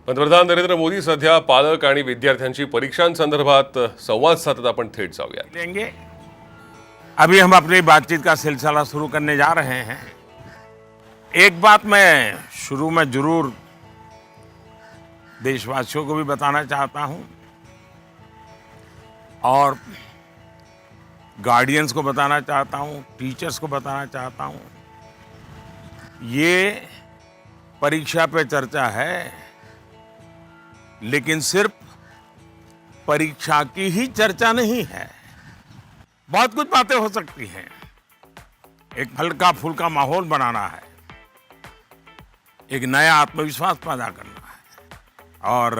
पंतप्रधान नरेंद्र मोदी सध्या पालक आणि विद्यार्थ्यांची परीक्षांसंदर्भात संवाद साधत आपण थेट जाऊया। लेंगे। अभी हम अपनी बातचीत का सिलसिला शुरू करने जा रहे हैं। एक बात मैं शुरू में जरूर देशवासियों को भी बताना चाहता हूं और गार्डियंस को बताना चाहता हूं, टीचर्स को बताना चाहता हूं। ये परीक्षा पे चर्चा है, लेकिन सिर्फ परीक्षा की ही चर्चा नहीं है। बहुत कुछ बातें हो सकती हैं। एक हल्का फुल्का माहौल बनाना है, एक नया आत्मविश्वास पैदा करना है। और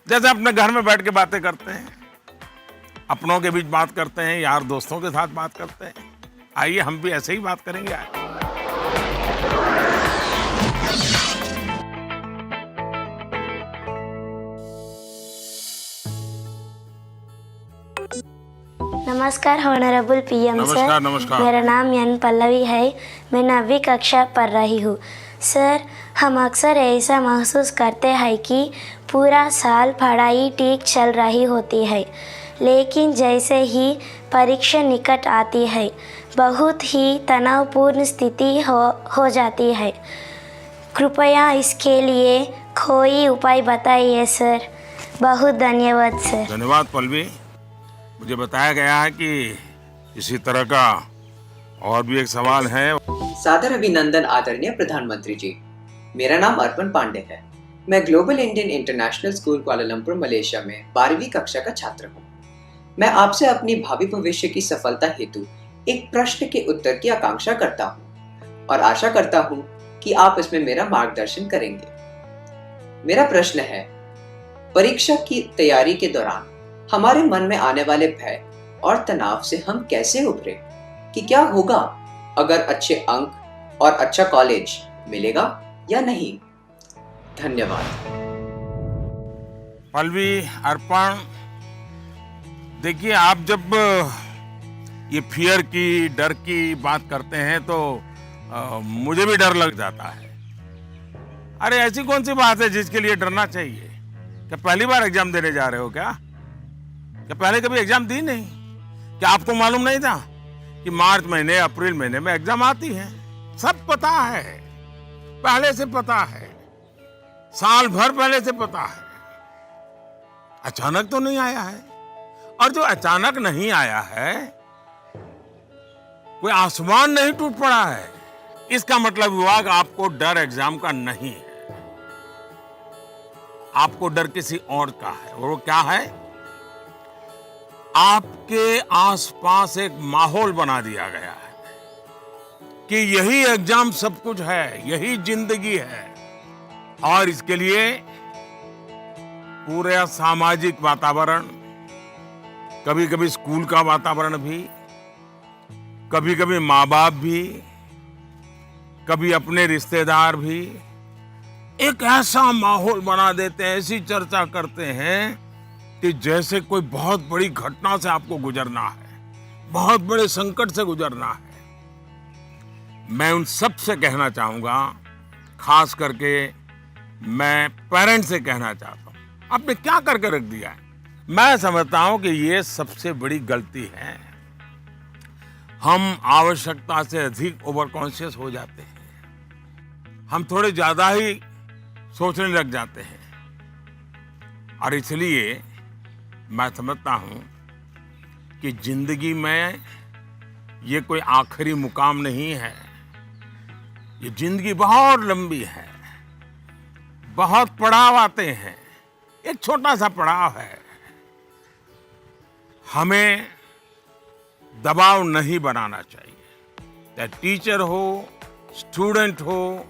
जैसे अपने घर में बैठ के बातें करते हैं, अपनों के बीच बात करते हैं, यार दोस्तों के साथ बात करते हैं, आइए हम भी ऐसे ही बात करेंगे आज। नमस्कार ऑनरेबल पीएम सर। नमस्कार नमस्कार। मेरा नाम एन पल्लवी है। मैं 9वीं कक्षा पढ़ रही हूँ। सर, हम अक्सर ऐसा महसूस करते हैं कि पूरा साल पढ़ाई ठीक चल रही होती है, लेकिन जैसे ही परीक्षा निकट आती है बहुत ही तनावपूर्ण स्थिति हो जाती है। कृपया इसके लिए कोई उपाय बताइए सर। बहुत धन्यवाद सर। धन्यवाद पल्लवी। मुझे बताया गया है कि इसी तरह का और भी एक सवाल है। सादर अभिनंदन आदरणीय प्रधानमंत्री जी। मेरा नाम अर्पण पांडे है। मैं global Indian international school Kuala Lumpur Malaysia में 12वीं कक्षा का छात्र हूँ। मैं आपसे अपनी भावी भविष्य की सफलता हेतु एक प्रश्न के उत्तर की आकांक्षा करता हूँ और आशा करता हूँ कि आप इसमें मेरा मार्गदर्शन करेंगे। मेरा प्रश्न है, परीक्षा की तैयारी के दौरान हमारे मन में आने वाले भय और तनाव से हम कैसे उभरे, कि क्या होगा अगर अच्छे अंक और अच्छा कॉलेज मिलेगा या नहीं। धन्यवाद। पल्लवी, अर्पण, देखिए आप जब ये फियर की, डर की बात करते हैं तो मुझे भी डर लग जाता है। अरे ऐसी कौन सी बात है जिसके लिए डरना चाहिए? क्या पहली बार एग्जाम देने जा रहे हो क्या पहले कभी एग्जाम दी नहीं? क्या आपको मालूम नहीं था कि मार्च महीने, अप्रैल महीने में एग्जाम आती है? सब पता है, पहले से पता है, साल भर पहले से पता है। अचानक तो नहीं आया है। और जो अचानक नहीं आया है, कोई आसमान नहीं टूट पड़ा है। इसका मतलब हुआ कि आपको डर एग्जाम का नहीं है, आपको डर किसी और का है। और वो क्या है? आपके आसपास एक माहौल बना दिया गया है कि यही एग्जाम सब कुछ है, यही जिंदगी है। और इसके लिए पूरा सामाजिक वातावरण, कभी कभी स्कूल का वातावरण भी, कभी कभी माँ बाप भी, कभी अपने रिश्तेदार भी एक ऐसा माहौल बना देते हैं, ऐसी चर्चा करते हैं कि जैसे कोई बहुत बड़ी घटना से आपको गुजरना है, बहुत बड़े संकट से गुजरना है। मैं उन सब से कहना चाहूंगा, खास करके मैं पेरेंट्स से कहना चाहता हूं, आपने क्या करके रख दिया है? मैं समझता हूं कि ये सबसे बड़ी गलती है। हम आवश्यकता से अधिक ओवर कॉन्शियस हो जाते हैं, हम थोड़े ज्यादा ही सोचने लग जाते हैं। और इसलिए मैं समझता हूं कि जिंदगी में ये कोई आखिरी मुकाम नहीं है। ये जिंदगी बहुत लंबी है, बहुत पड़ाव आते हैं। एक छोटा सा पड़ाव है। हमें दबाव नहीं बनाना चाहिए। चाहे टीचर हो, स्टूडेंट हो,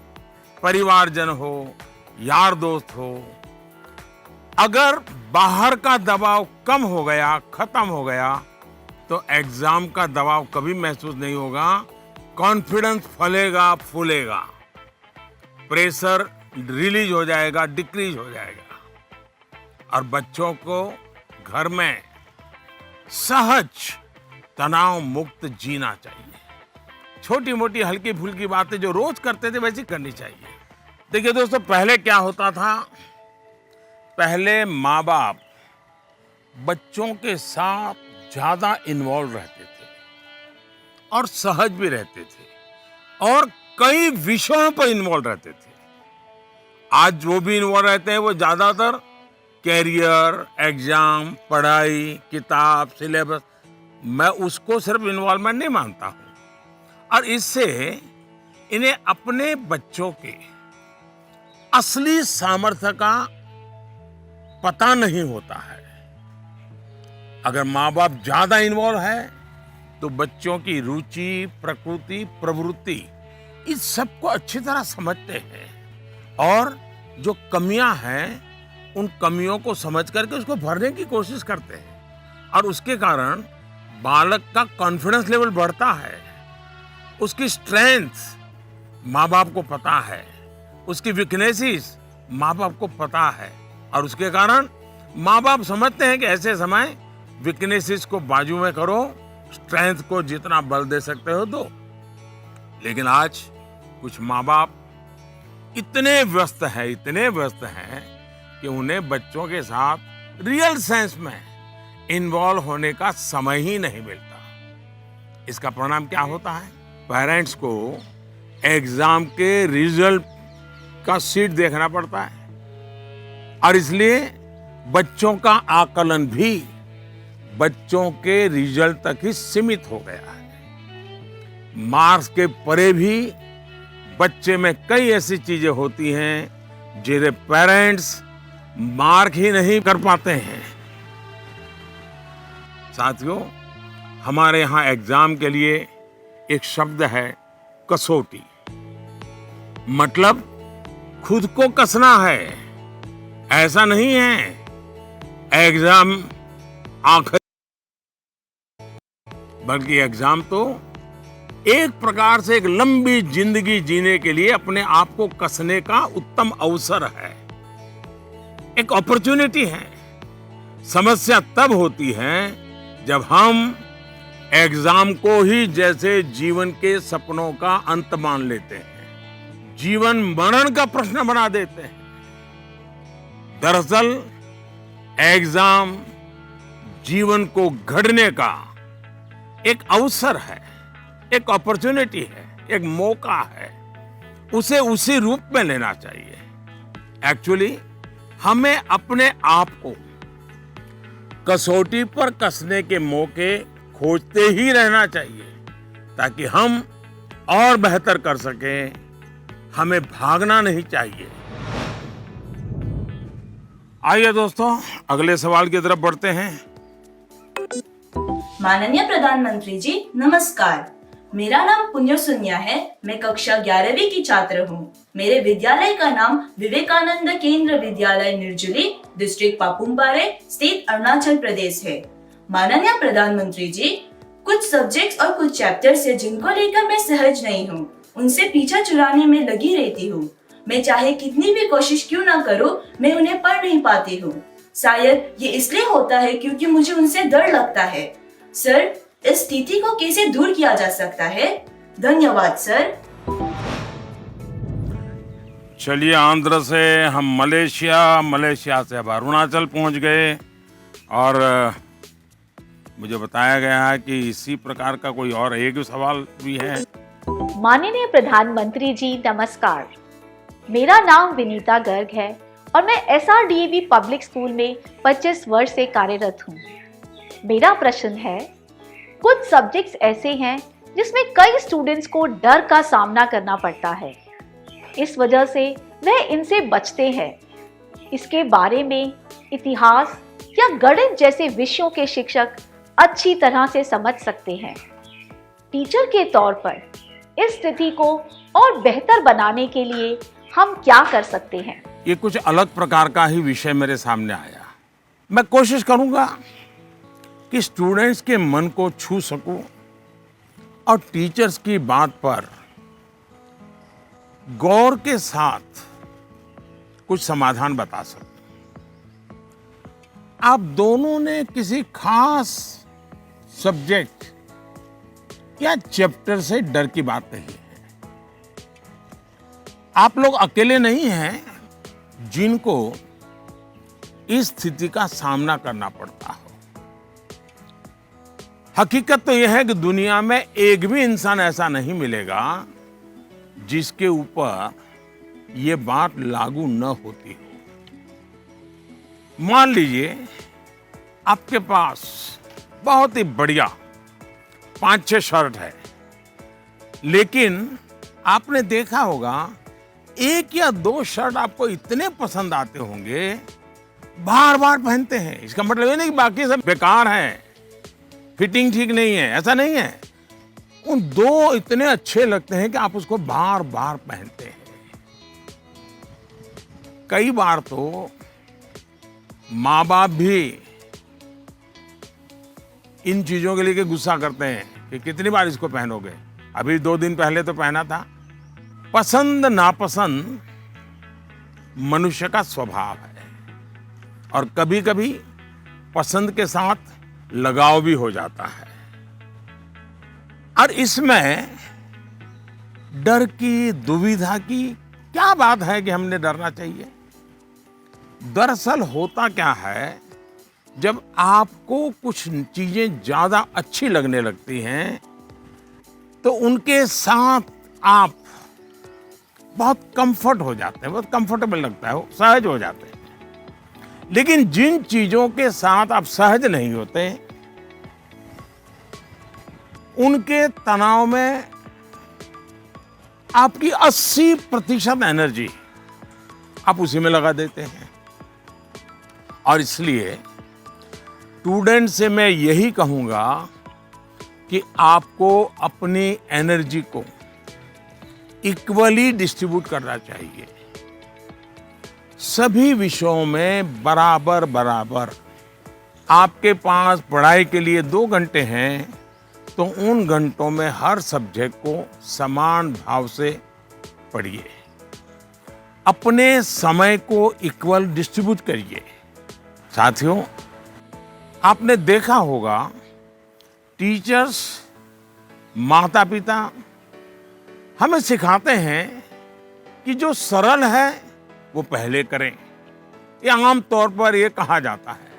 परिवारजन हो, यार दोस्त हो। अगर बाहर का दबाव कम हो गया, खत्म हो गया, तो एग्जाम का दबाव कभी महसूस नहीं होगा। कॉन्फिडेंस फलेगा, फूलेगा, प्रेशर रिलीज हो जाएगा, डिक्रीज हो जाएगा। और बच्चों को घर में सहज, तनाव मुक्त जीना चाहिए। छोटी मोटी हल्की फुल्की बातें जो रोज करते थे वैसी करनी चाहिए। देखिए दोस्तों, पहले क्या होता था पहले माँ बाप बच्चों के साथ ज्यादा इन्वॉल्व रहते थे और सहज भी रहते थे और कई विषयों पर इन्वॉल्व रहते थे। आज जो भी इन्वॉल्व रहते हैं वो ज्यादातर कैरियर, एग्जाम, पढ़ाई, किताब, सिलेबस, मैं उसको सिर्फ इन्वॉल्वमेंट नहीं मानता हूं। और इससे इन्हें अपने बच्चों के असली सामर्थ्य का पता नहीं होता है। अगर माँ बाप ज्यादा इन्वॉल्व है तो बच्चों की रुचि, प्रकृति, प्रवृत्ति इस सब को अच्छी तरह समझते हैं और जो कमियां हैं उन कमियों को समझ करके उसको भरने की कोशिश करते हैं और उसके कारण बालक का कॉन्फिडेंस लेवल बढ़ता है। उसकी स्ट्रेंथ माँ बाप को पता है, उसकी वीकनेसेस माँ बाप को पता है और उसके कारण माँ बाप समझते हैं कि ऐसे समय वीकनेसेस को बाजू में करो, स्ट्रेंथ को जितना बल दे सकते हो दो। लेकिन आज कुछ माँ बाप इतने व्यस्त हैं कि उन्हें बच्चों के साथ रियल सेंस में इन्वॉल्व होने का समय ही नहीं मिलता। इसका परिणाम क्या होता है? पेरेंट्स को एग्जाम के रिजल्ट का शीट देखना पड़ता है और इसलिए बच्चों का आकलन भी बच्चों के रिजल्ट तक ही सीमित हो गया है। मार्क्स के परे भी बच्चे में कई ऐसी चीजें होती हैं जिन्हें पेरेंट्स मार्क ही नहीं कर पाते हैं। साथियों, हमारे यहाँ एग्जाम के लिए एक शब्द है कसौटी। मतलब खुद को कसना है, ऐसा नहीं है एग्जाम आखिर, बल्कि एग्जाम तो एक प्रकार से एक लंबी जिंदगी जीने के लिए अपने आप को कसने का उत्तम अवसर है, एक अपॉर्चुनिटी है। समस्या तब होती है जब हम एग्जाम को ही जैसे जीवन के सपनों का अंत मान लेते हैं, जीवन मरण का प्रश्न बना देते हैं। दरअसल एग्जाम जीवन को गढ़ने का एक अवसर है, एक अपॉर्चुनिटी है, एक मौका है। उसे उसी रूप में लेना चाहिए। एक्चुअली हमें अपने आप को कसौटी पर कसने के मौके खोजते ही रहना चाहिए ताकि हम और बेहतर कर सकें। हमें भागना नहीं चाहिए। आइए दोस्तों, अगले सवाल की तरफ बढ़ते हैं। माननीय प्रधानमंत्री जी नमस्कार। मेरा नाम पुण्य सुन्या है। मैं कक्षा 11वीं की छात्र हूँ। मेरे विद्यालय का नाम विवेकानंद केंद्र विद्यालय निर्जुली, डिस्ट्रिक्ट पापुमपारे, स्टेट अरुणाचल प्रदेश है। माननीय प्रधानमंत्री जी, कुछ सब्जेक्ट्स और कुछ चैप्टर्स है जिनको लेकर मैं सहज नहीं हूँ, उनसे पीछा छुड़ाने में लगी रहती हूँ। मैं चाहे कितनी भी कोशिश क्यों ना करूँ, मैं उन्हें पढ़ नहीं पाती हूँ। शायद ये इसलिए होता है क्योंकि मुझे उनसे डर लगता है। सर, इस स्थिति को कैसे दूर किया जा सकता है? धन्यवाद सर। चलिए, आंध्र से हम मलेशिया से अब अरुणाचल पहुंच गए और मुझे बताया गया है कि इसी प्रकार का कोई और एक सवाल भी है। माननीय प्रधानमंत्री जी नमस्कार। मेरा नाम विनीता गर्ग है और मैं SRDAV पब्लिक स्कूल में 25 वर्ष से कार्यरत हूँ। मेरा प्रश्न है, कुछ सब्जेक्ट्स ऐसे हैं जिसमें कई स्टूडेंट्स को डर का सामना करना पड़ता है। इस वजह से वह इनसे बचते हैं। इसके बारे में इतिहास या गणित जैसे विषयों के शिक्षक अच्छी तरह से समझ सकते हैं। टीचर के तौर पर इस स्थिति को और बेहतर बनाने के लिए हम क्या कर सकते हैं? ये कुछ अलग प्रकार का ही विषय मेरे सामने आया। मैं कोशिश करूंगा कि स्टूडेंट्स के मन को छू सकूं और टीचर्स की बात पर गौर के साथ कुछ समाधान बता सकूं। आप दोनों ने किसी खास सब्जेक्ट या चैप्टर से डर की बात कही है। आप लोग अकेले नहीं हैं जिनको इस स्थिति का सामना करना पड़ता हो। हकीकत तो यह है कि दुनिया में एक भी इंसान ऐसा नहीं मिलेगा जिसके ऊपर ये बात लागू न होती हो। मान लीजिए आपके पास बहुत ही बढ़िया 5-6 शर्ट है, लेकिन आपने देखा होगा 1 या 2 शर्ट आपको इतने पसंद आते होंगे, बार बार पहनते हैं। इसका मतलब ये नहीं कि बाकी सब बेकार हैं, फिटिंग ठीक नहीं है, ऐसा नहीं है। उन 2 इतने अच्छे लगते हैं कि आप उसको बार बार पहनते हैं। कई बार तो माँ बाप भी इन चीजों के लिए गुस्सा करते हैं कि कितनी बार इसको पहनोगे, अभी 2 दिन पहले तो पहना था। पसंद नापसंद मनुष्य का स्वभाव है, और कभी कभी पसंद के साथ लगाव भी हो जाता है। और इसमें डर की, दुविधा की क्या बात है कि हमने डरना चाहिए? दरअसल होता क्या है, जब आपको कुछ चीजें ज्यादा अच्छी लगने लगती हैं तो उनके साथ आप बहुत कंफर्ट हो जाते हैं, बहुत कंफर्टेबल लगता है, सहज हो जाते हैं। लेकिन जिन चीजों के साथ आप सहज नहीं होते, उनके तनाव में आपकी 80% एनर्जी आप उसी में लगा देते हैं। और इसलिए स्टूडेंट से मैं यही कहूंगा कि आपको अपनी एनर्जी को इक्वली डिस्ट्रीब्यूट करना चाहिए। सभी विषयों में बराबर बराबर। आपके पास पढ़ाई के लिए 2 घंटे हैं तो उन घंटों में हर सब्जेक्ट को समान भाव से पढ़िए। अपने समय को इक्वल डिस्ट्रीब्यूट करिए। साथियों, आपने देखा होगा टीचर्स, माता पिता हमें सिखाते हैं कि जो सरल है वो पहले करें। ये आम तौर पर ये कहा जाता है,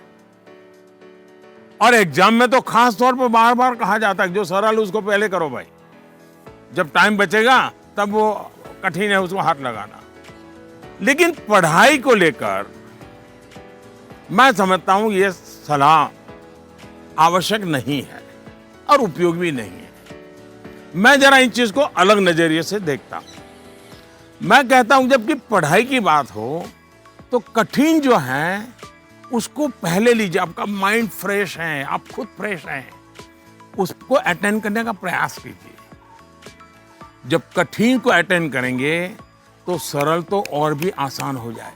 और एग्जाम में तो खास तौर पर बार बार कहा जाता है कि जो सरल उसको पहले करो भाई, जब टाइम बचेगा तब वो कठिन है उसको हाथ लगाना। लेकिन पढ़ाई को लेकर मैं समझता हूं ये सलाह आवश्यक नहीं है और उपयोग भी नहीं है। मैं जरा इन चीज को अलग नजरिए से देखता हूं। मैं कहता हूं जबकि पढ़ाई की बात हो तो कठिन जो है उसको पहले लीजिए। आपका माइंड फ्रेश है, आप खुद फ्रेश हैं, उसको अटेंड करने का प्रयास कीजिए। जब कठिन को अटेंड करेंगे तो सरल तो और भी आसान हो जाएगा।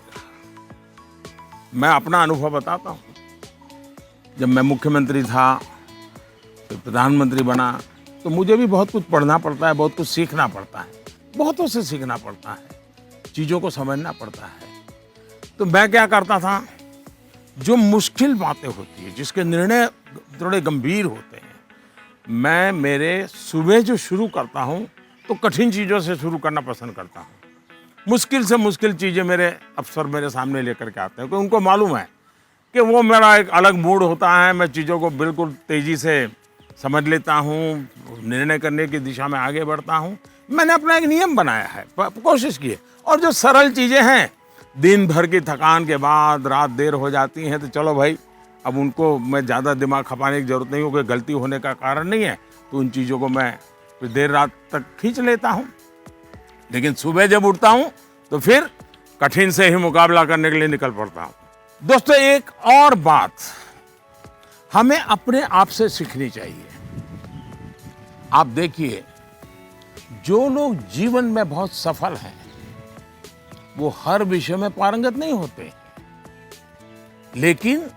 मैं अपना अनुभव बताता हूं। जब मैं मुख्यमंत्री था, फिर प्रधानमंत्री बना, तो मुझे भी बहुत कुछ पढ़ना पड़ता है, बहुत कुछ सीखना पड़ता है, बहुतों से सीखना पड़ता है, चीज़ों को समझना पड़ता है। तो मैं क्या करता था, जो मुश्किल बातें होती है, जिसके निर्णय थोड़े गंभीर होते हैं, मैं मेरे सुबह जो शुरू करता हूँ तो कठिन चीज़ों से शुरू करना पसंद करता हूँ। मुश्किल से मुश्किल चीज़ें मेरे अफसर मेरे सामने लेकर के आते हैं, क्योंकि उनको मालूम है कि वो मेरा एक अलग मूड होता है। मैं चीज़ों को बिल्कुल तेज़ी से समझ लेता हूँ, निर्णय करने की दिशा में आगे बढ़ता हूँ। मैंने अपना एक नियम बनाया है, कोशिश की है। और जो सरल चीज़ें हैं, दिन भर की थकान के बाद रात देर हो जाती हैं, तो चलो भाई अब उनको मैं ज़्यादा दिमाग खपाने की जरूरत नहीं हो, कोई गलती होने का कारण नहीं है, तो उन चीज़ों को मैं फिर देर रात तक खींच लेता हूँ। लेकिन सुबह जब उठता हूँ तो फिर कठिन से ही मुकाबला करने के लिए निकल पड़ता हूँ। दोस्तों, एक और बात हमें अपने आप से सीखनी चाहिए। आप देखिए, जो लोग जीवन में बहुत सफल हैं वो हर विषय में पारंगत नहीं होते, लेकिन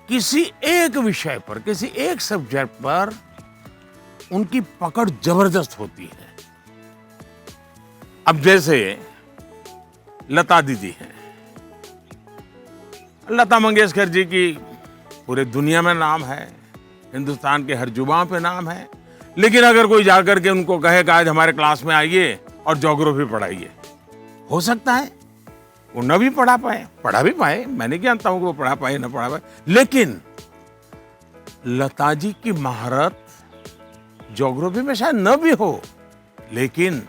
किसी एक विषय पर, किसी एक सब्जेक्ट पर उनकी पकड़ जबरदस्त होती है। अब जैसे लता दीदी हैं, लता मंगेशकर जी की पूरे दुनिया में नाम है, हिंदुस्तान के हर जुबान पे नाम है। लेकिन अगर कोई जाकर के उनको कहे कि आज हमारे क्लास में आइए और ज्योग्राफी पढ़ाइए, हो सकता है वो न भी पढ़ा भी पाए, मैं नहीं जानता हूं कि वो पढ़ा पाए न पढ़ा पाए, लेकिन लता जी की महारत ज्योग्राफी में शायद न भी हो, लेकिन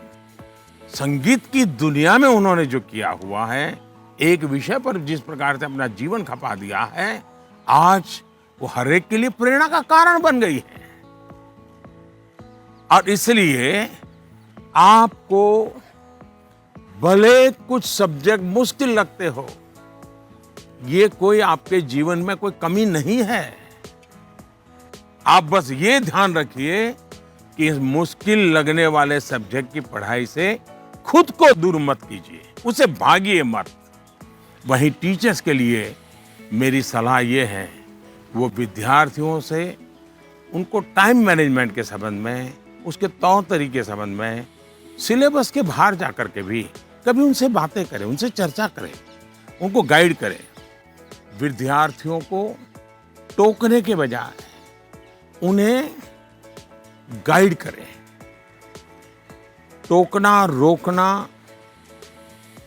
संगीत की दुनिया में उन्होंने जो किया हुआ है, एक विषय पर जिस प्रकार से अपना जीवन खपा दिया है, आज वो हर एक के लिए प्रेरणा का कारण बन गई है। और इसलिए आपको भले कुछ सब्जेक्ट मुश्किल लगते हो, ये कोई आपके जीवन में कोई कमी नहीं है। आप बस ये ध्यान रखिए कि इस मुश्किल लगने वाले सब्जेक्ट की पढ़ाई से खुद को दूर मत कीजिए, उसे भागिए मत। वहीं टीचर्स के लिए मेरी सलाह ये है, वो विद्यार्थियों से उनको टाइम मैनेजमेंट के संबंध में, उसके तौर तरीके के संबंध में, सिलेबस के बाहर जाकर के भी कभी उनसे बातें करें, उनसे चर्चा करें, उनको गाइड करें। विद्यार्थियों को टोकने के बजाय उन्हें गाइड करें। टोकना, रोकना,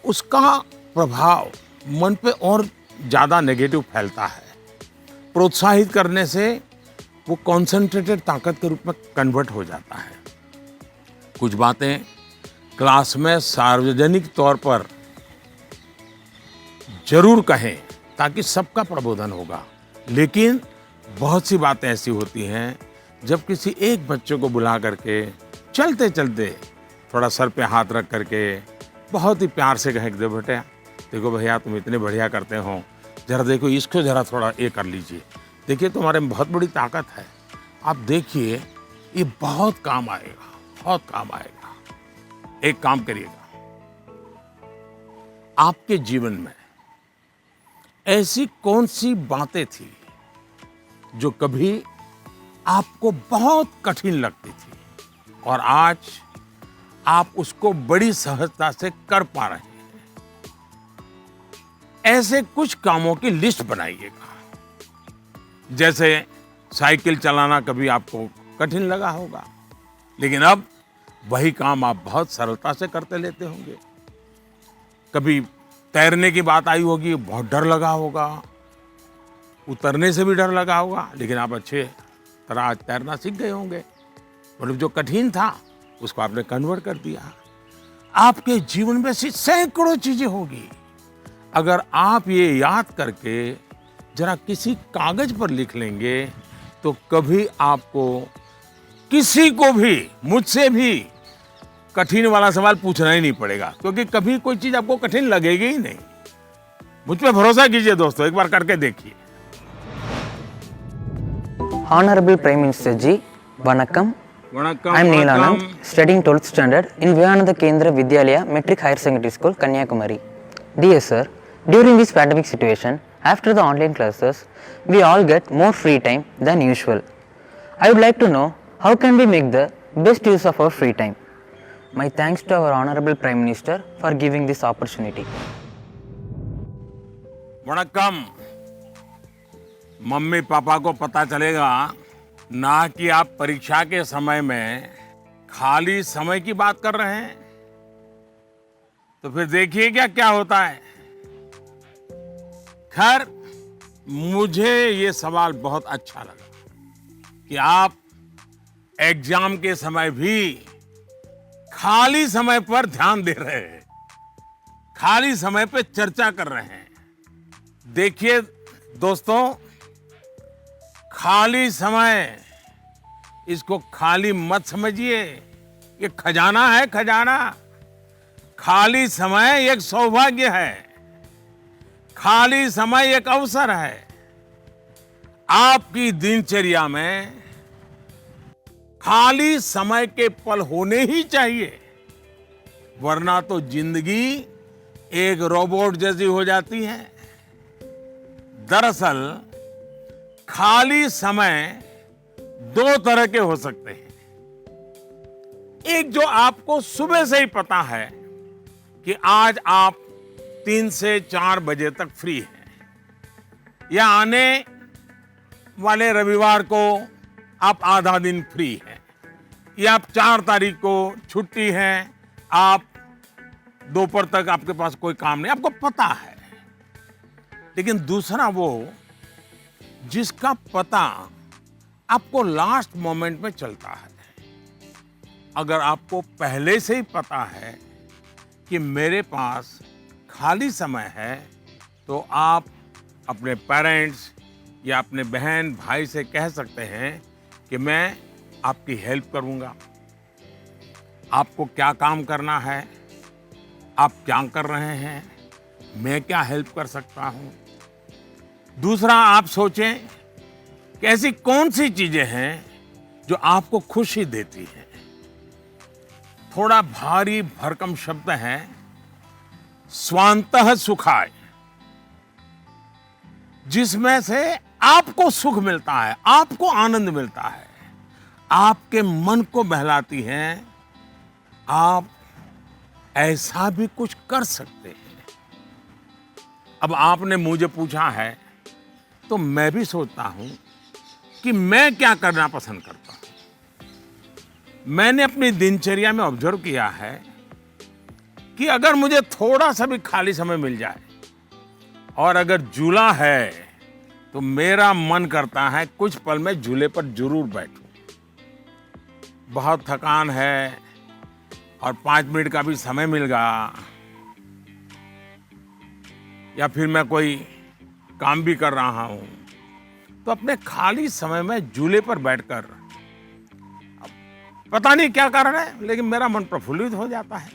उसका प्रभाव मन पे और ज्यादा नेगेटिव फैलता है। प्रोत्साहित करने से वो कॉन्सेंट्रेटेड ताकत के रूप में कन्वर्ट हो जाता है। कुछ बातें क्लास में सार्वजनिक तौर पर जरूर कहें ताकि सबका प्रबोधन होगा, लेकिन बहुत सी बातें ऐसी होती हैं जब किसी एक बच्चे को बुला करके चलते चलते थोड़ा सर पे हाथ रख करके बहुत ही प्यार से कहें, बेटा देखो भैया तुम इतने बढ़िया करते हो, जरा देखो इसको जरा थोड़ा ये कर लीजिए, देखिए तुम्हारे में बहुत बड़ी ताकत है, आप देखिए ये बहुत काम आएगा, बहुत काम आएगा। एक काम करिएगा, आपके जीवन में ऐसी कौन सी बातें थी जो कभी आपको बहुत कठिन लगती थी और आज आप उसको बड़ी सहजता से कर पा रहे हैं? ऐसे कुछ कामों की लिस्ट बनाइएगा। जैसे साइकिल चलाना कभी आपको कठिन लगा होगा, लेकिन अब वही काम आप बहुत सरलता से करते लेते होंगे। कभी तैरने की बात आई होगी, बहुत डर लगा होगा, उतरने से भी डर लगा होगा, लेकिन आप अच्छे तरह आज तैरना सीख गए होंगे। मतलब जो कठिन था उसको आपने कन्वर्ट कर दिया। आपके जीवन में ऐसी सैकड़ों चीजें होगी, अगर आप ये याद करके जरा किसी कागज पर लिख लेंगे तो कभी आपको किसी को भी, मुझसे भी कठिन वाला सवाल पूछना ही नहीं पड़ेगा, क्योंकि कभी कोई चीज आपको कठिन लगेगी ही नहीं। मुझ पे भरोसा कीजिए दोस्तों, एक बार करके देखिए। Honorable Prime Minister Ji, Vanakkam. I am Neil Anand, studying 12th standard in Vivekananda Kendra Vidyalaya Metric Higher Secondary School, Kanyakumari. Dear sir, during this pandemic situation, after the online classes, we all get more free time than usual. I would like to know how can we make the best use of our free time. My thanks to our Honorable Prime Minister for giving this opportunity. वणक्कम। मम्मी पापा को पता चलेगा ना कि आप परीक्षा के समय में खाली समय की बात कर रहे हैं, तो फिर देखिए क्या क्या होता है। खैर, मुझे ये सवाल बहुत अच्छा लगा कि आप एग्जाम के समय भी खाली समय पर ध्यान दे रहे हैं, खाली समय पे चर्चा कर रहे हैं। देखिए दोस्तों, खाली समय, इसको खाली मत समझिए, ये खजाना है, खजाना। खाली समय एक सौभाग्य है, खाली समय एक अवसर है। आपकी दिनचर्या में खाली समय के पल होने ही चाहिए, वरना तो जिंदगी एक रोबोट जैसी हो जाती है। दरअसल खाली समय दो तरह के हो सकते हैं। एक जो आपको सुबह से ही पता है कि आज आप 3 से 4 बजे तक फ्री हैं, या आने वाले रविवार को आप आधा दिन फ्री हैं, या आप 4 तारीख को छुट्टी है, आप दोपहर तक आपके पास कोई काम नहीं, आपको पता है। लेकिन दूसरा वो जिसका पता आपको लास्ट मोमेंट में चलता है। अगर आपको पहले से ही पता है कि मेरे पास खाली समय है, तो आप अपने पेरेंट्स या अपने बहन भाई से कह सकते हैं कि मैं आपकी हेल्प करूंगा। आपको क्या काम करना है, आप क्या कर रहे हैं, मैं क्या हेल्प कर सकता हूं। दूसरा, आप सोचें कि ऐसी कौन सी चीजें हैं जो आपको खुशी देती हैं। थोड़ा भारी भरकम शब्द है स्वांतः सुखाय, जिसमें से आपको सुख मिलता है, आपको आनंद मिलता है, आपके मन को बहलाती हैं। आप ऐसा भी कुछ कर सकते हैं। अब आपने मुझे पूछा है तो मैं भी सोचता हूं कि मैं क्या करना पसंद करता हूं। मैंने अपनी दिनचर्या में ऑब्जर्व किया है कि अगर मुझे थोड़ा सा भी खाली समय मिल जाए और अगर झूला है तो मेरा मन करता है कुछ पल में झूले पर जरूर बैठूं। बहुत थकान है और 5 मिनट का भी समय मिल गया, या फिर मैं कोई काम भी कर रहा हूं, तो अपने खाली समय में झूले पर बैठकर, पता नहीं क्या कारण है लेकिन मेरा मन प्रफुल्लित हो जाता है।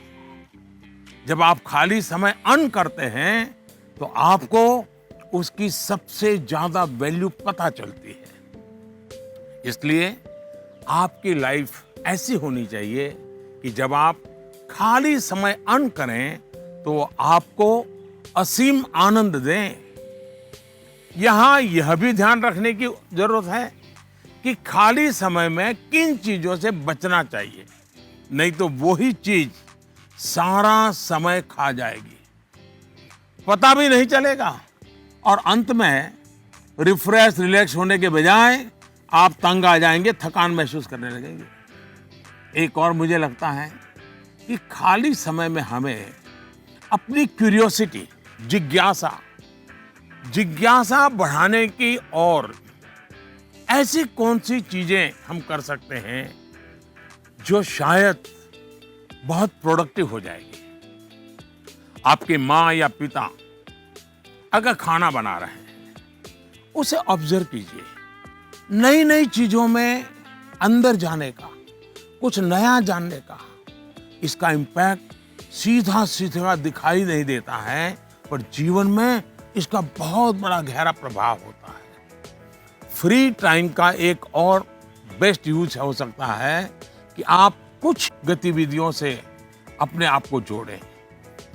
जब आप खाली समय अर्न करते हैं तो आपको उसकी सबसे ज्यादा वैल्यू पता चलती है। इसलिए आपकी लाइफ ऐसी होनी चाहिए कि जब आप खाली समय अर्न करें तो आपको असीम आनंद दें। यहां यह भी ध्यान रखने की जरूरत है कि खाली समय में किन चीजों से बचना चाहिए, नहीं तो वही चीज सारा समय खा जाएगी, पता भी नहीं चलेगा और अंत में रिफ्रेश रिलैक्स होने के बजाय आप तंग आ जाएंगे, थकान महसूस करने लगेंगे। एक और मुझे लगता है कि खाली समय में हमें अपनी क्यूरियोसिटी, जिज्ञासा बढ़ाने की और ऐसी कौन सी चीजें हम कर सकते हैं जो शायद बहुत प्रोडक्टिव हो जाएगी। आपकी माँ या पिता अगर खाना बना रहे हैं, उसे ऑब्जर्व कीजिए। नई नई चीजों में अंदर जाने का, कुछ नया जानने का, इसका इम्पैक्ट सीधा सीधा दिखाई नहीं देता है, पर जीवन में इसका बहुत बड़ा गहरा प्रभाव होता है। फ्री टाइम का एक और बेस्ट यूज हो सकता है कि आप कुछ गतिविधियों से अपने आप को जोड़ें,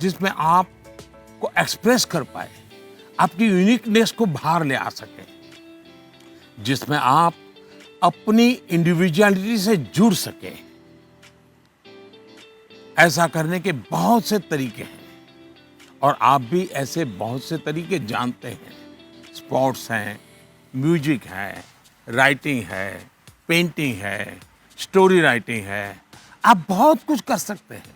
जिसमें आप को एक्सप्रेस कर पाए, आपकी यूनिकनेस को बाहर ले आ सके, जिसमें आप अपनी इंडिविजुअलिटी से जुड़ सके। ऐसा करने के बहुत से तरीके हैं और आप भी ऐसे बहुत से तरीके जानते हैं। स्पोर्ट्स हैं, म्यूजिक है, राइटिंग है, पेंटिंग है, स्टोरी राइटिंग है। आप बहुत कुछ कर सकते हैं।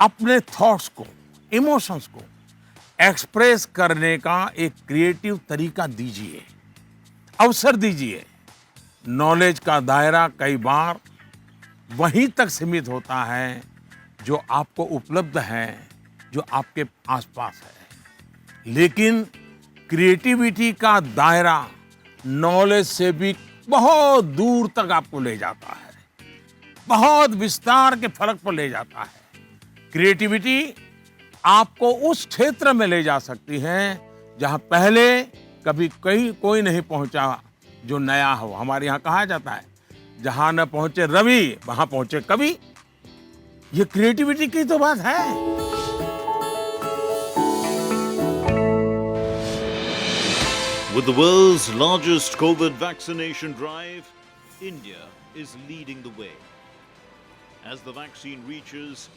अपने थॉट्स को, इमोशंस को एक्सप्रेस करने का एक क्रिएटिव तरीका दीजिए, अवसर दीजिए। नॉलेज का दायरा कई बार वहीं तक सीमित होता है जो आपको उपलब्ध है, जो आपके आसपास है, लेकिन क्रिएटिविटी का दायरा नॉलेज से भी बहुत दूर तक आपको ले जाता है, बहुत विस्तार के फलक पर ले जाता है। क्रिएटिविटी आपको उस क्षेत्र में ले जा सकती है जहां पहले कभी कोई नहीं पहुंचा, जो नया हो। हमारे यहाँ कहा जाता है, जहां न पहुंचे रवि वहां पहुंचे कवि। ये क्रिएटिविटी की तो बात है। With the world's largest COVID vaccination drive, India is leading the way. As the vaccine reaches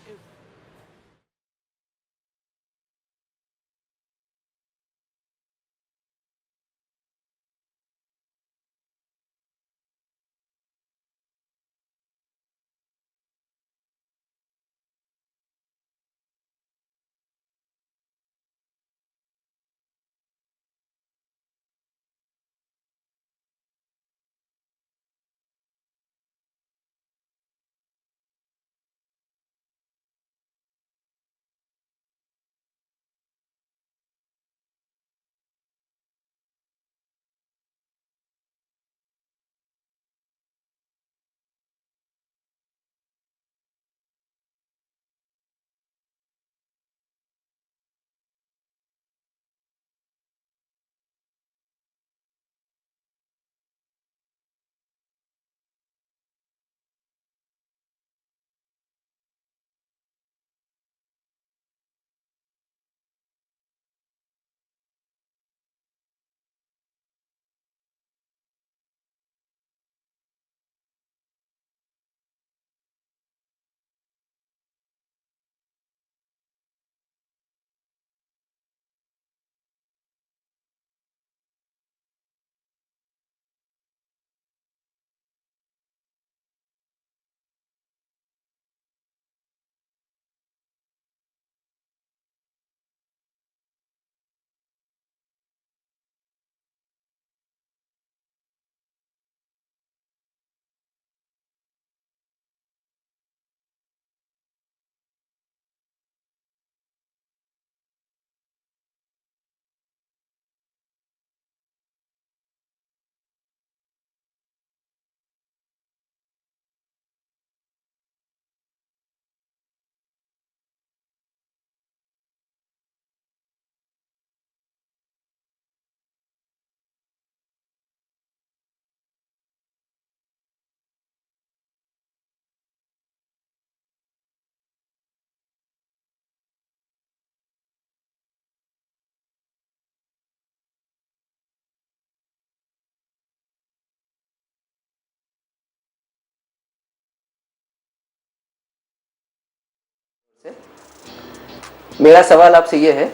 मेरा सवाल आपसे ये है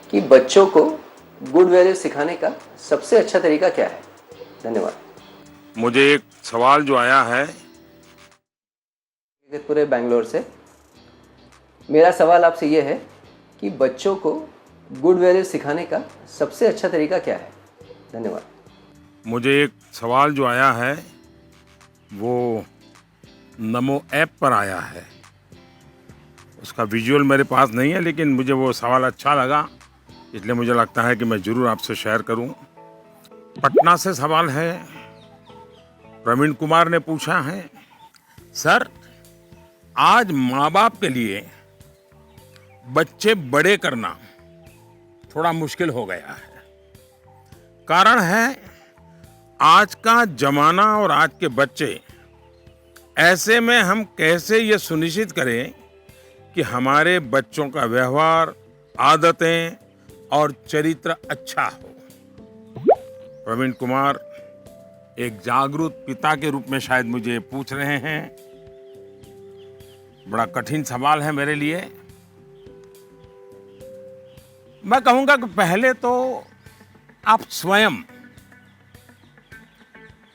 कि बच्चों को गुड वैल्यू सिखाने का सबसे अच्छा तरीका क्या है? धन्यवाद। मुझे एक सवाल जो आया है, पूरे बेंगलोर से मेरा सवाल आपसे ये है कि बच्चों को गुड वैल्यू सिखाने का सबसे अच्छा तरीका क्या है? धन्यवाद। मुझे एक सवाल जो आया है वो नमो ऐप पर आया है। उसका विजुअल मेरे पास नहीं है, लेकिन मुझे वो सवाल अच्छा लगा, इसलिए मुझे लगता है कि मैं ज़रूर आपसे शेयर करूं। पटना से सवाल है, प्रवीण कुमार ने पूछा है, सर आज माँ बाप के लिए बच्चे बड़े करना थोड़ा मुश्किल हो गया है। कारण है आज का जमाना और आज के बच्चे। ऐसे में हम कैसे ये सुनिश्चित करें कि हमारे बच्चों का व्यवहार, आदतें और चरित्र अच्छा हो। प्रवीण कुमार एक जागरूक पिता के रूप में शायद मुझे पूछ रहे हैं। बड़ा कठिन सवाल है मेरे लिए। मैं कहूंगा कि पहले तो आप स्वयं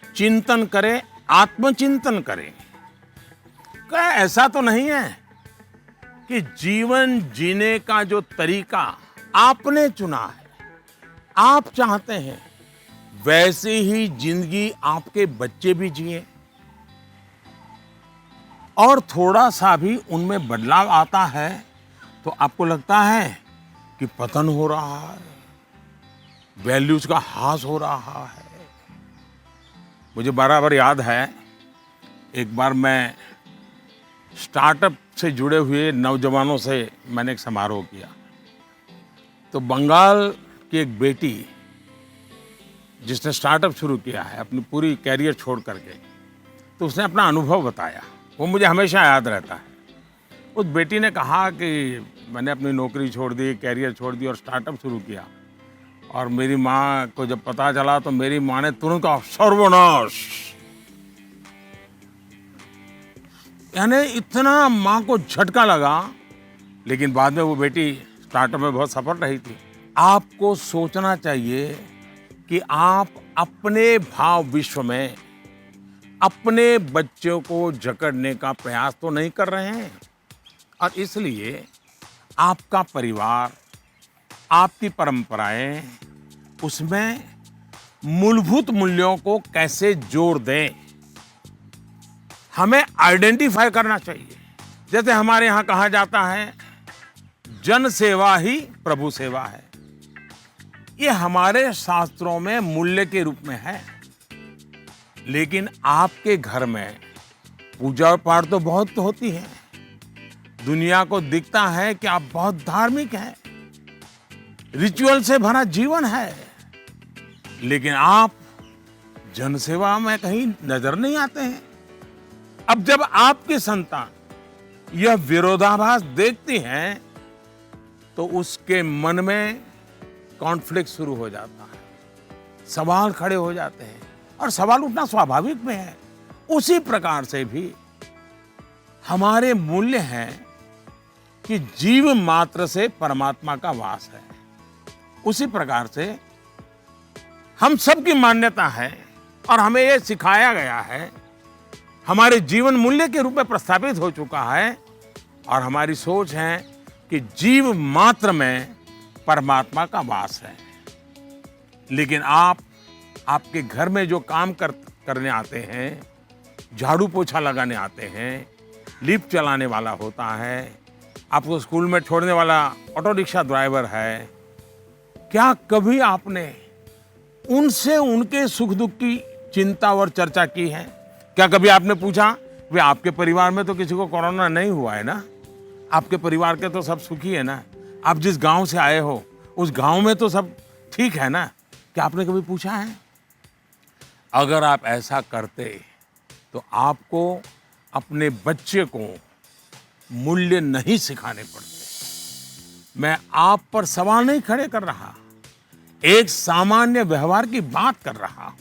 चिंतन करें, आत्मचिंतन करें। क्या ऐसा तो नहीं है कि जीवन जीने का जो तरीका आपने चुना है, आप चाहते हैं वैसे ही जिंदगी आपके बच्चे भी जिए, और थोड़ा सा भी उनमें बदलाव आता है तो आपको लगता है कि पतन हो रहा है, वैल्यूज का ह्रास हो रहा है। मुझे बराबर याद है, एक बार मैं स्टार्टअप से जुड़े हुए नौजवानों से मैंने एक समारोह किया। तो बंगाल की एक बेटी जिसने स्टार्टअप शुरू किया है अपनी पूरी कैरियर छोड़ करके, तो उसने अपना अनुभव बताया, वो मुझे हमेशा याद रहता है। उस बेटी ने कहा कि मैंने अपनी नौकरी छोड़ दी, कैरियर छोड़ दी और स्टार्टअप शुरू किया, और मेरी माँ को जब पता चला तो मेरी माँ ने तुरंत कहा सर्वनाश। यानी इतना माँ को झटका लगा, लेकिन बाद में वो बेटी स्टार्टअप में बहुत सफल रही थी। आपको सोचना चाहिए कि आप अपने भाव विश्व में अपने बच्चों को जकड़ने का प्रयास तो नहीं कर रहे हैं, और इसलिए आपका परिवार, आपकी परंपराएं, उसमें मूलभूत मूल्यों को कैसे जोड़ दें, हमें आइडेंटिफाई करना चाहिए। जैसे हमारे यहाँ कहा जाता है, जन सेवा ही प्रभु सेवा है। ये हमारे शास्त्रों में मूल्य के रूप में है, लेकिन आपके घर में पूजा पाठ तो बहुत होती है। दुनिया को दिखता है कि आप बहुत धार्मिक हैं, रिचुअल से भरा जीवन है, लेकिन आप जनसेवा में कहीं नजर नहीं आते हैं। अब जब आपकी संतान यह विरोधाभास देखती हैं, तो उसके मन में कॉन्फ्लिक्ट शुरू हो जाता है, सवाल खड़े हो जाते हैं, और सवाल उठना स्वाभाविक में है। उसी प्रकार से भी हमारे मूल्य हैं कि जीव मात्र से परमात्मा का वास है। उसी प्रकार से हम सबकी मान्यता है, और हमें यह सिखाया गया है, हमारे जीवन मूल्य के रूप में प्रस्थापित हो चुका है, और हमारी सोच है कि जीव मात्र में परमात्मा का वास है। लेकिन आपके घर में जो काम करने आते हैं, झाड़ू पोछा लगाने आते हैं, लिफ्ट चलाने वाला होता है, आपको स्कूल में छोड़ने वाला ऑटो रिक्शा ड्राइवर है, क्या कभी आपने उनसे उनके सुख दुख की चिंता और चर्चा की है? क्या कभी आपने पूछा, वे आपके परिवार में तो किसी को कोरोना नहीं हुआ है ना, आपके परिवार के तो सब सुखी है ना, आप जिस गांव से आए हो उस गांव में तो सब ठीक है ना? क्या आपने कभी पूछा है? अगर आप ऐसा करते तो आपको अपने बच्चे को मूल्य नहीं सिखाने पड़ते। मैं आप पर सवाल नहीं खड़े कर रहा, एक सामान्य व्यवहार की बात कर रहा हूं।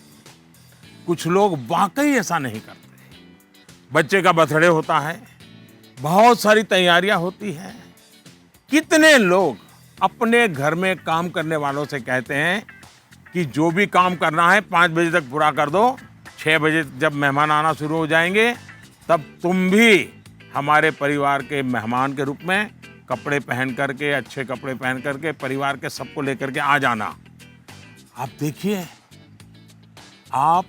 कुछ लोग वाकई ऐसा नहीं करते। बच्चे का बर्थडे होता है, बहुत सारी तैयारियां होती हैं, कितने लोग अपने घर में काम करने वालों से कहते हैं कि जो भी काम करना है 5 बजे तक पूरा कर दो, 6 बजे जब मेहमान आना शुरू हो जाएंगे तब तुम भी हमारे परिवार के मेहमान के रूप में कपड़े पहन करके, अच्छे कपड़े पहन करके परिवार के सबको लेकर के आ जाना। आप देखिए, आप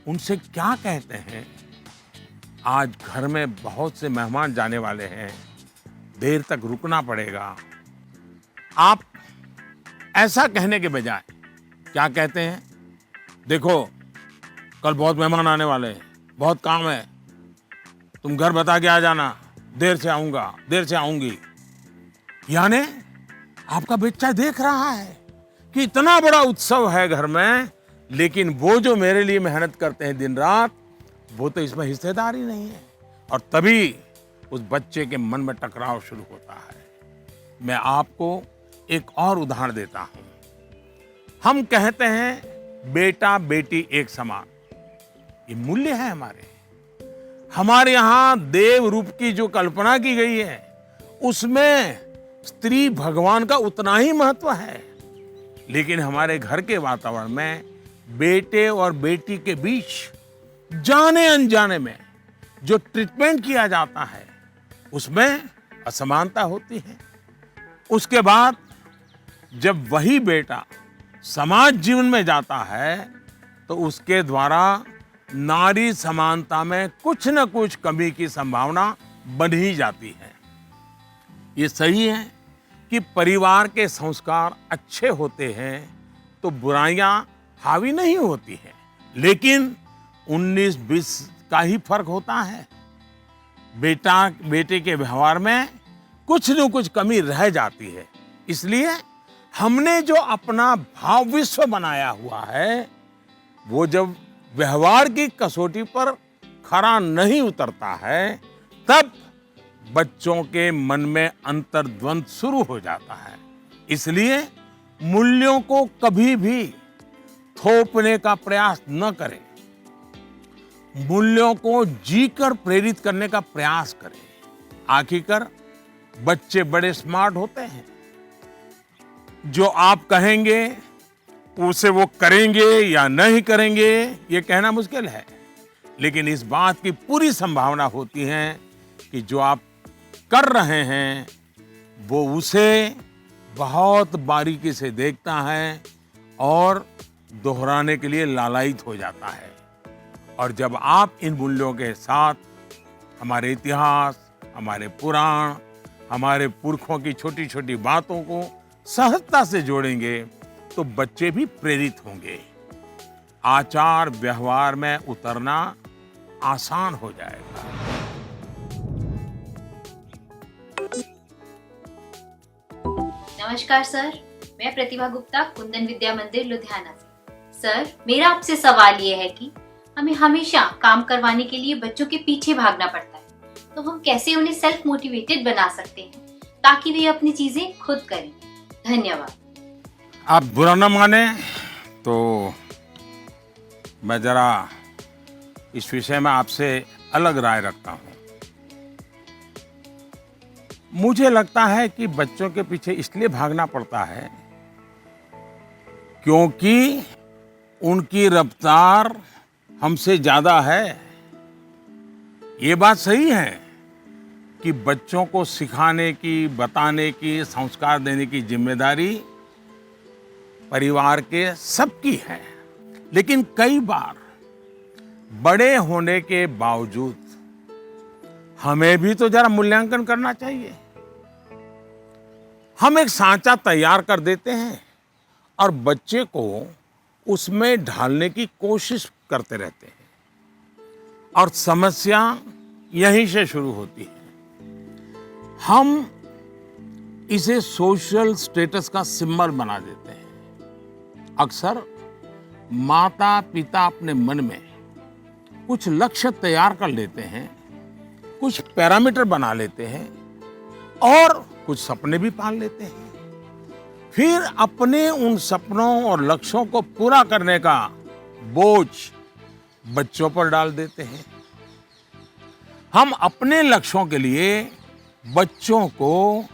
उनसे क्या कहते हैं। आज घर में बहुत से मेहमान जाने वाले हैं, देर तक रुकना पड़ेगा। आप ऐसा कहने के बजाय क्या कहते हैं, देखो कल बहुत मेहमान आने वाले हैं, बहुत काम है, तुम घर बता के आ जाना, देर से आऊंगा, देर से आऊंगी। यानी आपका बच्चा देख रहा है कि इतना बड़ा उत्सव है घर में, लेकिन वो जो मेरे लिए मेहनत करते हैं दिन रात, वो तो इसमें हिस्सेदार ही नहीं है। और तभी उस बच्चे के मन में टकराव शुरू होता है। मैं आपको एक और उदाहरण देता हूं। हम कहते हैं बेटा बेटी एक समान, ये मूल्य है हमारे यहाँ देव रूप की जो कल्पना की गई है, उसमें स्त्री भगवान का उतना ही महत्व है। लेकिन हमारे घर के वातावरण में बेटे और बेटी के बीच जाने अनजाने में जो ट्रीटमेंट किया जाता है, उसमें असमानता होती है। उसके बाद जब वही बेटा समाज जीवन में जाता है तो उसके द्वारा नारी समानता में कुछ न कुछ कमी की संभावना बन ही जाती है। ये सही है कि परिवार के संस्कार अच्छे होते हैं तो बुराइयां हावी नहीं होती हैं, लेकिन 19-20 का ही फर्क होता है। बेटा बेटे के व्यवहार में कुछ न कुछ कमी रह जाती है। इसलिए हमने जो अपना भाव विश्व बनाया हुआ है, वो जब व्यवहार की कसौटी पर खरा नहीं उतरता है, तब बच्चों के मन में अंतर्द्वंद शुरू हो जाता है। इसलिए मूल्यों को कभी भी थोपने का प्रयास न करें, मूल्यों को जीकर प्रेरित करने का प्रयास करें। आखिरकार बच्चे बड़े स्मार्ट होते हैं, जो आप कहेंगे उसे वो करेंगे या नहीं करेंगे ये कहना मुश्किल है, लेकिन इस बात की पूरी संभावना होती है कि जो आप कर रहे हैं वो उसे बहुत बारीकी से देखता है और दोहराने के लिए लालायित हो जाता है। और जब आप इन मूल्यों के साथ हमारे इतिहास, हमारे पुराण, हमारे पुरखों की छोटी छोटी बातों को सहजता से जोड़ेंगे तो बच्चे भी प्रेरित होंगे। आचार व्यवहार में उतरना आसान हो जाएगा। नमस्कार सर, मैं प्रतिभा गुप्ता, कुंदन विद्या मंदिर लुधियाना से। सर, मेरा आपसे सवाल ये है कि हमें हमेशा काम करवाने के लिए बच्चों के पीछे भागना पड़ता है, तो हम कैसे उन्हें सेल्फ मोटिवेटेड बना सकते हैं ताकि वे अपनी चीजें खुद करें? धन्यवाद। आप बुरा न माने तो मैं जरा इस विषय में आपसे अलग राय रखता हूं। मुझे लगता है कि बच्चों के पीछे इसलिए भागना पड़ता है क्योंकि उनकी रफ्तार हमसे ज्यादा है। ये बात सही है कि बच्चों को सिखाने की, बताने की, संस्कार देने की जिम्मेदारी परिवार के सबकी है, लेकिन कई बार बड़े होने के बावजूद हमें भी तो जरा मूल्यांकन करना चाहिए। हम एक सांचा तैयार कर देते हैं और बच्चे को उसमें ढालने की कोशिश करते रहते हैं और समस्या यहीं से शुरू होती है। हम इसे सोशल स्टेटस का सिंबल बना देते हैं। अक्सर माता पिता अपने मन में कुछ लक्ष्य तैयार कर लेते हैं, कुछ पैरामीटर बना लेते हैं और कुछ सपने भी पाल लेते हैं। फिर अपने उन सपनों और लक्ष्यों को पूरा करने का बोझ बच्चों पर डाल देते हैं। हम अपने लक्ष्यों के लिए बच्चों को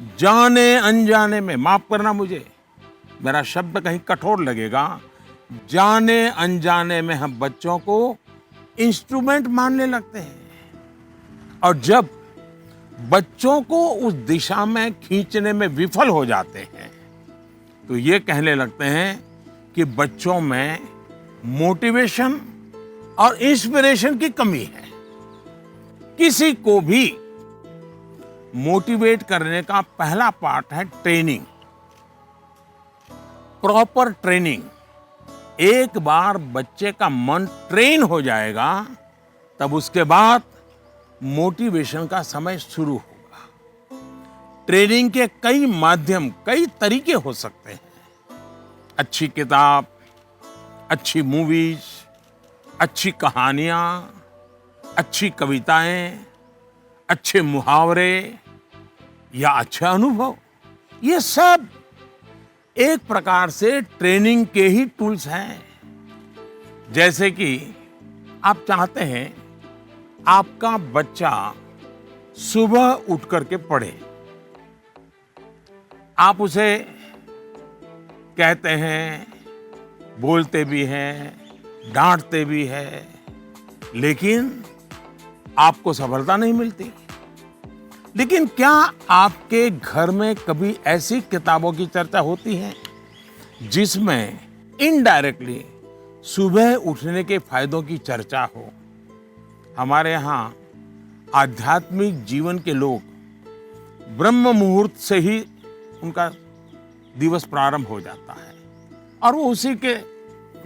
जाने अनजाने में, माफ करना मुझे, मेरा शब्द कहीं कठोर लगेगा, जाने अनजाने में हम बच्चों को इंस्ट्रूमेंट मानने लगते हैं। और जब बच्चों को उस दिशा में खींचने में विफल हो जाते हैं तो ये कहने लगते हैं कि बच्चों में मोटिवेशन और इंस्पिरेशन की कमी है। किसी को भी मोटिवेट करने का पहला पार्ट है ट्रेनिंग, प्रॉपर ट्रेनिंग। एक बार बच्चे का मन ट्रेन हो जाएगा तब उसके बाद मोटिवेशन का समय शुरू होगा। ट्रेनिंग के कई माध्यम, कई तरीके हो सकते हैं। अच्छी किताब, अच्छी मूवीज, अच्छी कहानियां, अच्छी कविताएं, अच्छे मुहावरे या अच्छा अनुभव, ये सब एक प्रकार से ट्रेनिंग के ही टूल्स हैं। जैसे कि आप चाहते हैं आपका बच्चा सुबह उठ करके पढ़े, आप उसे कहते हैं, बोलते भी हैं, डांटते भी हैं, लेकिन आपको सफलता नहीं मिलती। लेकिन क्या आपके घर में कभी ऐसी किताबों की चर्चा होती है जिसमें इनडायरेक्टली सुबह उठने के फायदों की चर्चा हो? हमारे यहाँ आध्यात्मिक जीवन के लोग ब्रह्म मुहूर्त से ही उनका दिवस प्रारंभ हो जाता है और वो उसी के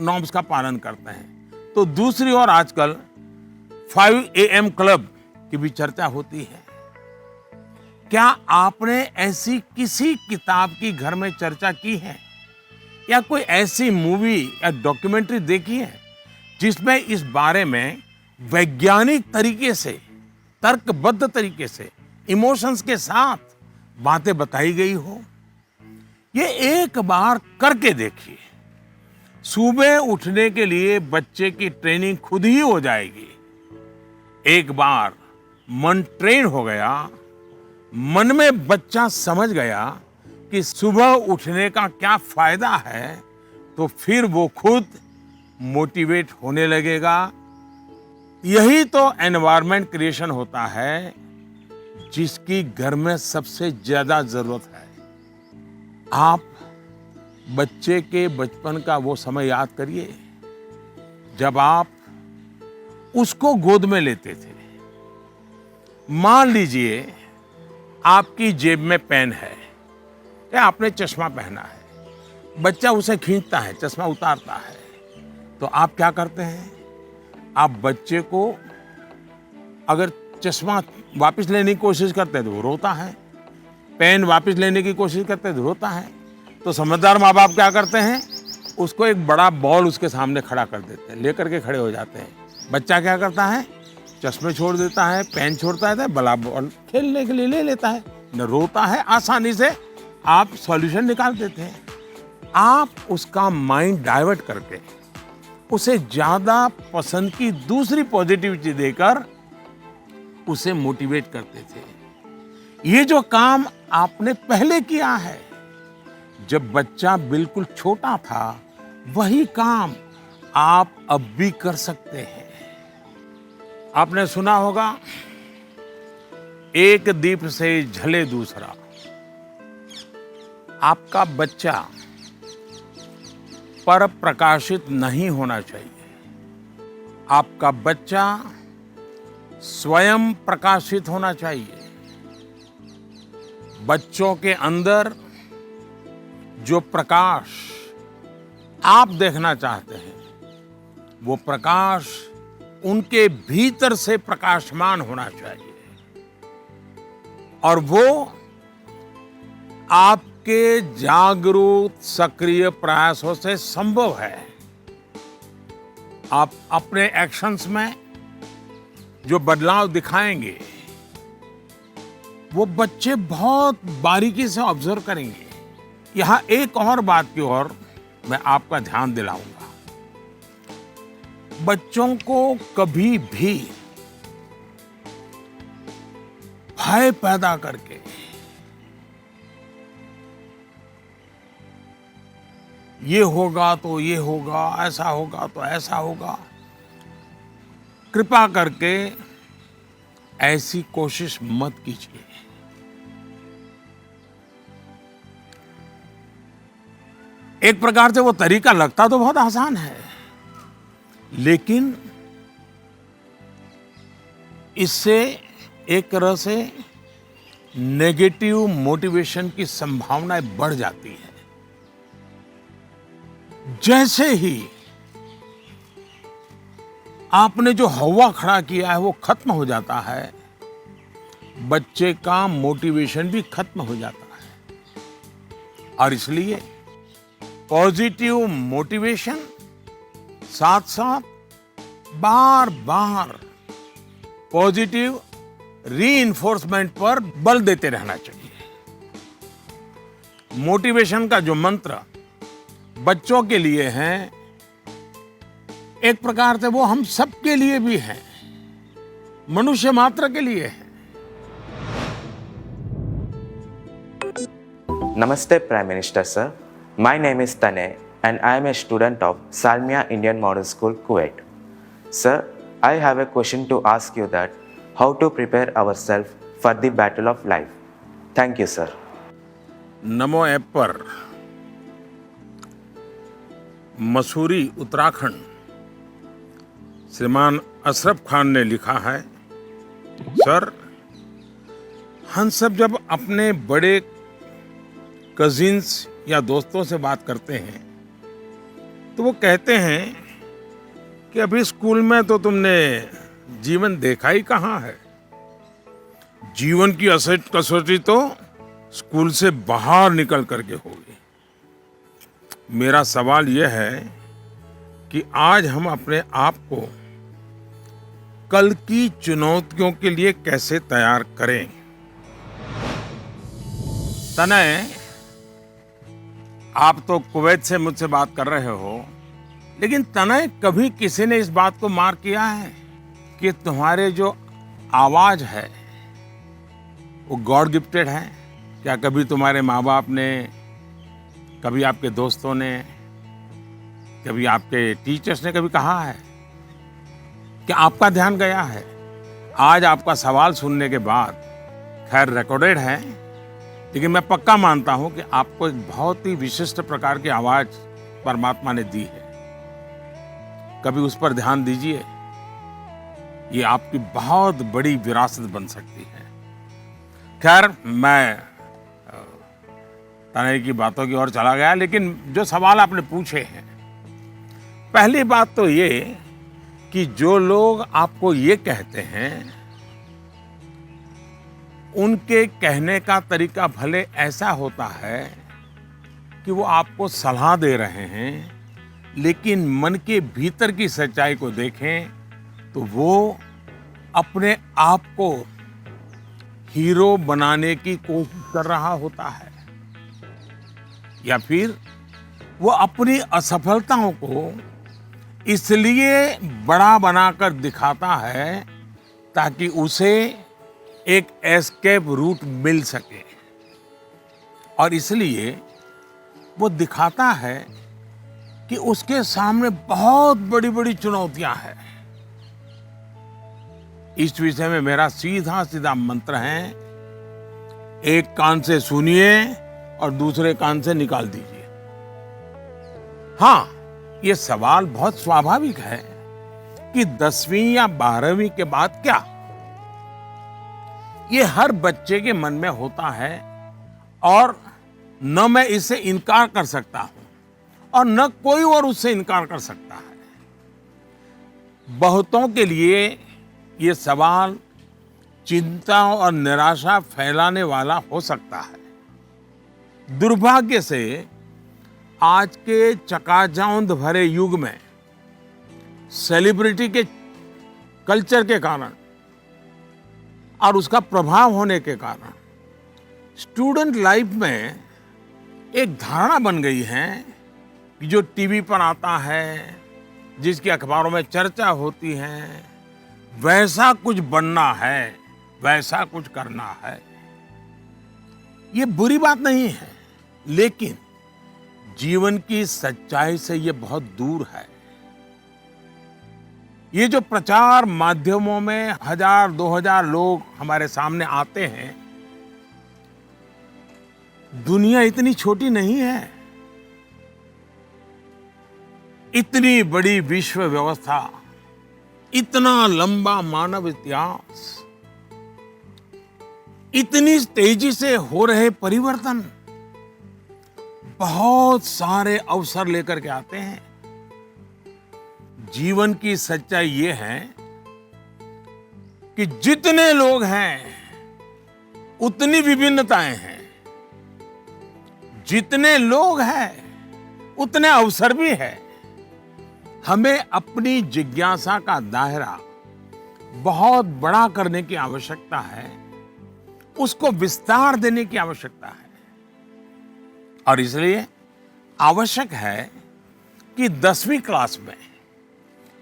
नॉर्म्स का पालन करते हैं। तो दूसरी ओर आजकल 5 AM क्लब की भी चर्चा होती है। क्या आपने ऐसी किसी किताब की घर में चर्चा की है या कोई ऐसी मूवी या डॉक्यूमेंट्री देखी है जिसमें इस बारे में वैज्ञानिक तरीके से, तर्कबद्ध तरीके से, इमोशंस के साथ बातें बताई गई हो? ये एक बार करके देखिए। सुबह उठने के लिए बच्चे की ट्रेनिंग खुद ही हो जाएगी। एक बार मन ट्रेन हो गया, मन में बच्चा समझ गया कि सुबह उठने का क्या फायदा है, तो फिर वो खुद मोटिवेट होने लगेगा। यही तो एनवायरनमेंट क्रिएशन होता है जिसकी घर में सबसे ज्यादा जरूरत है। आप बच्चे के बचपन का वो समय याद करिए जब आप उसको गोद में लेते थे। मान लीजिए आपकी जेब में पेन है या आपने चश्मा पहना है, बच्चा उसे खींचता है, चश्मा उतारता है, तो आप क्या करते हैं? आप बच्चे को अगर चश्मा वापस लेने की कोशिश करते हैं तो वो रोता है, पेन वापस लेने की कोशिश करते हैं तो रोता है। तो समझदार माँ बाप क्या करते हैं? उसको एक बड़ा बॉल उसके सामने खड़ा कर देते हैं, लेकर के खड़े हो जाते हैं। बच्चा क्या करता है? चश्मे छोड़ देता है, पेन छोड़ता है, बड़ा बॉल खेलने के लिए ले लेता है, न रोता है। आसानी से आप सॉल्यूशन निकाल देते हैं। आप उसका माइंड डाइवर्ट करके उसे ज्यादा पसंद की दूसरी पॉजिटिविटी देकर उसे मोटिवेट करते थे। ये जो काम आपने पहले किया है जब बच्चा बिल्कुल छोटा था, वही काम आप अब भी कर सकते हैं। आपने सुना होगा, एक दीप से जले दूसरा। आपका बच्चा पर प्रकाशित नहीं होना चाहिए। आपका बच्चा स्वयं प्रकाशित होना चाहिए। बच्चों के अंदर जो प्रकाश आप देखना चाहते हैं, वो प्रकाश उनके भीतर से प्रकाशमान होना चाहिए और वो आपके जागरूक सक्रिय प्रयासों से संभव है। आप अपने एक्शंस में जो बदलाव दिखाएंगे वो बच्चे बहुत बारीकी से ऑब्जर्व करेंगे। यहां एक और बात की ओर मैं आपका ध्यान दिलाऊंगा। बच्चों को कभी भी भय पैदा करके ये होगा तो ये होगा, ऐसा होगा तो ऐसा होगा। कृपा करके ऐसी कोशिश मत कीजिए। एक प्रकार से वो तरीका लगता तो बहुत आसान है, लेकिन इससे एक तरह से नेगेटिव मोटिवेशन की संभावनाएं बढ़ जाती है। जैसे ही आपने जो हवा खड़ा किया है वो खत्म हो जाता है, बच्चे का मोटिवेशन भी खत्म हो जाता है। और इसलिए पॉजिटिव मोटिवेशन साथ साथ बार बार पॉजिटिव रीइंफोर्समेंट पर बल देते रहना चाहिए। मोटिवेशन का जो मंत्र बच्चों के लिए है, एक प्रकार से वो हम सबके लिए भी है, मनुष्य मात्र के लिए है। Namaste Prime Minister sir, my name is Tanay and I am a student of Salmia Indian Model School, Kuwait. Sir, I have a question to ask you that how to prepare ourselves for the battle of life. Thank you sir. NaMo app पर मसूरी उत्तराखंड श्रीमान अशरफ खान ने लिखा है, sir हम सब जब अपने बड़े कजिन्स या दोस्तों से बात करते हैं तो वो कहते हैं कि अभी स्कूल में तो तुमने जीवन देखा ही कहाँ है, जीवन की असली कसौटी तो स्कूल से बाहर निकल करके होगी। मेरा सवाल यह है कि आज हम अपने आप को कल की चुनौतियों के लिए कैसे तैयार करें। तनय, आप तो कुवैत से मुझसे बात कर रहे हो, लेकिन तनय कभी किसी ने इस बात को मार्क किया है कि तुम्हारे जो आवाज है वो गॉड गिफ्टेड है? क्या कभी तुम्हारे माँ बाप ने, कभी आपके दोस्तों ने, कभी आपके टीचर्स ने कभी कहा है कि आपका ध्यान गया है? आज आपका सवाल सुनने के बाद, खैर रिकॉर्डेड है, लेकिन मैं पक्का मानता हूं कि आपको एक बहुत ही विशिष्ट प्रकार की आवाज परमात्मा ने दी है। कभी उस पर ध्यान दीजिए, ये आपकी बहुत बड़ी विरासत बन सकती है। खैर, मैं तनय की बातों की ओर चला गया, लेकिन जो सवाल आपने पूछे हैं, पहली बात तो ये कि जो लोग आपको ये कहते हैं उनके कहने का तरीका भले ऐसा होता है कि वो आपको सलाह दे रहे हैं, लेकिन मन के भीतर की सच्चाई को देखें तो वो अपने आप को हीरो बनाने की कोशिश कर रहा होता है, या फिर वो अपनी असफलताओं को इसलिए बड़ा बनाकर दिखाता है ताकि उसे एक एस्केप रूट मिल सके, और इसलिए वो दिखाता है कि उसके सामने बहुत बड़ी बड़ी चुनौतियां हैं। इस विषय में मेरा सीधा सीधा मंत्र है, एक कान से सुनिए और दूसरे कान से निकाल दीजिए। हाँ, ये सवाल बहुत स्वाभाविक है कि 10वीं या 12वीं के बाद क्या? ये हर बच्चे के मन में होता है, और न मैं इससे इनकार कर सकता हूं और न कोई और उससे इनकार कर सकता है। बहुतों के लिए ये सवाल चिंता और निराशा फैलाने वाला हो सकता है। दुर्भाग्य से आज के चकाचौंध भरे युग में सेलिब्रिटी के कल्चर के कारण और उसका प्रभाव होने के कारण स्टूडेंट लाइफ में एक धारणा बन गई है कि जो टीवी पर आता है, जिसकी अखबारों में चर्चा होती है, वैसा कुछ बनना है, वैसा कुछ करना है। ये बुरी बात नहीं है, लेकिन जीवन की सच्चाई से ये बहुत दूर है। ये जो प्रचार माध्यमों में 1000-2000 लोग हमारे सामने आते हैं, दुनिया इतनी छोटी नहीं है। इतनी बड़ी विश्व व्यवस्था, इतना लंबा मानव इतिहास, इतनी तेजी से हो रहे परिवर्तन बहुत सारे अवसर लेकर के आते हैं। जीवन की सच्चाई ये है कि जितने लोग हैं उतनी विभिन्नताएं हैं, जितने लोग हैं उतने अवसर भी है। हमें अपनी जिज्ञासा का दायरा बहुत बड़ा करने की आवश्यकता है, उसको विस्तार देने की आवश्यकता है। और इसलिए आवश्यक है कि 10वीं क्लास में,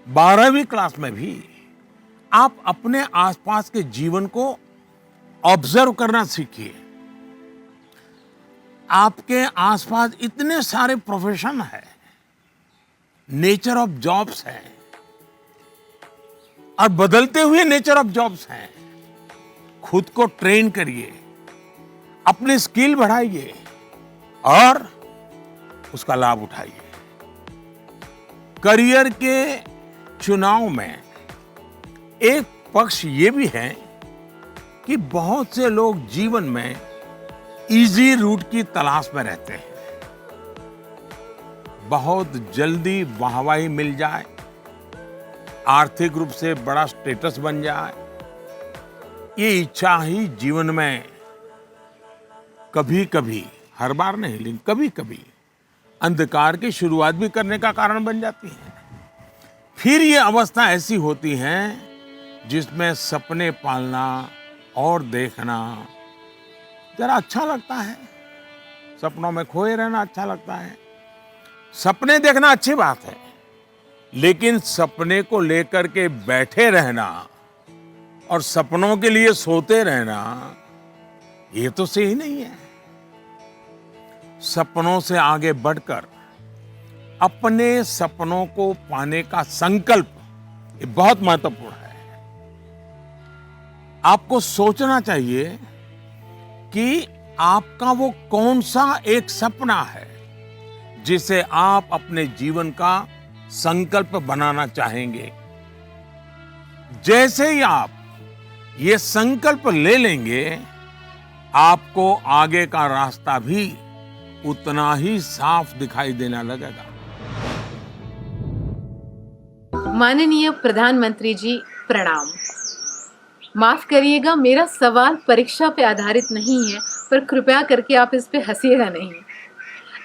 12वीं क्लास में भी आप अपने आसपास के जीवन को ऑब्जर्व करना सीखिए। आपके आसपास इतने सारे प्रोफेशन है, नेचर ऑफ जॉब्स है और बदलते हुए नेचर ऑफ जॉब्स हैं। खुद को ट्रेन करिए, अपनी स्किल बढ़ाइए और उसका लाभ उठाइए। करियर के चुनाव में एक पक्ष ये भी है कि बहुत से लोग जीवन में इजी रूट की तलाश में रहते हैं। बहुत जल्दी वाहवाही मिल जाए, आर्थिक रूप से बड़ा स्टेटस बन जाए, ये इच्छा ही जीवन में कभी कभी, हर बार नहीं लेकिन कभी कभी अंधकार की शुरुआत भी करने का कारण बन जाती है। फिर ये अवस्था ऐसी होती है जिसमें सपने पालना और देखना जरा अच्छा लगता है। सपनों में खोए रहना अच्छा लगता है। सपने देखना अच्छी बात है, लेकिन सपने को लेकर के बैठे रहना और सपनों के लिए सोते रहना, ये तो सही नहीं है। सपनों से आगे बढ़कर अपने सपनों को पाने का संकल्प, ये बहुत महत्वपूर्ण है। आपको सोचना चाहिए कि आपका वो कौन सा एक सपना है जिसे आप अपने जीवन का संकल्प बनाना चाहेंगे। जैसे ही आप ये संकल्प ले लेंगे, आपको आगे का रास्ता भी उतना ही साफ दिखाई देने लगेगा। माननीय प्रधानमंत्री जी प्रणाम। माफ करिएगा, मेरा सवाल परीक्षा पे आधारित नहीं है, पर कृपया करके आप इस पे हंसिएगा नहीं।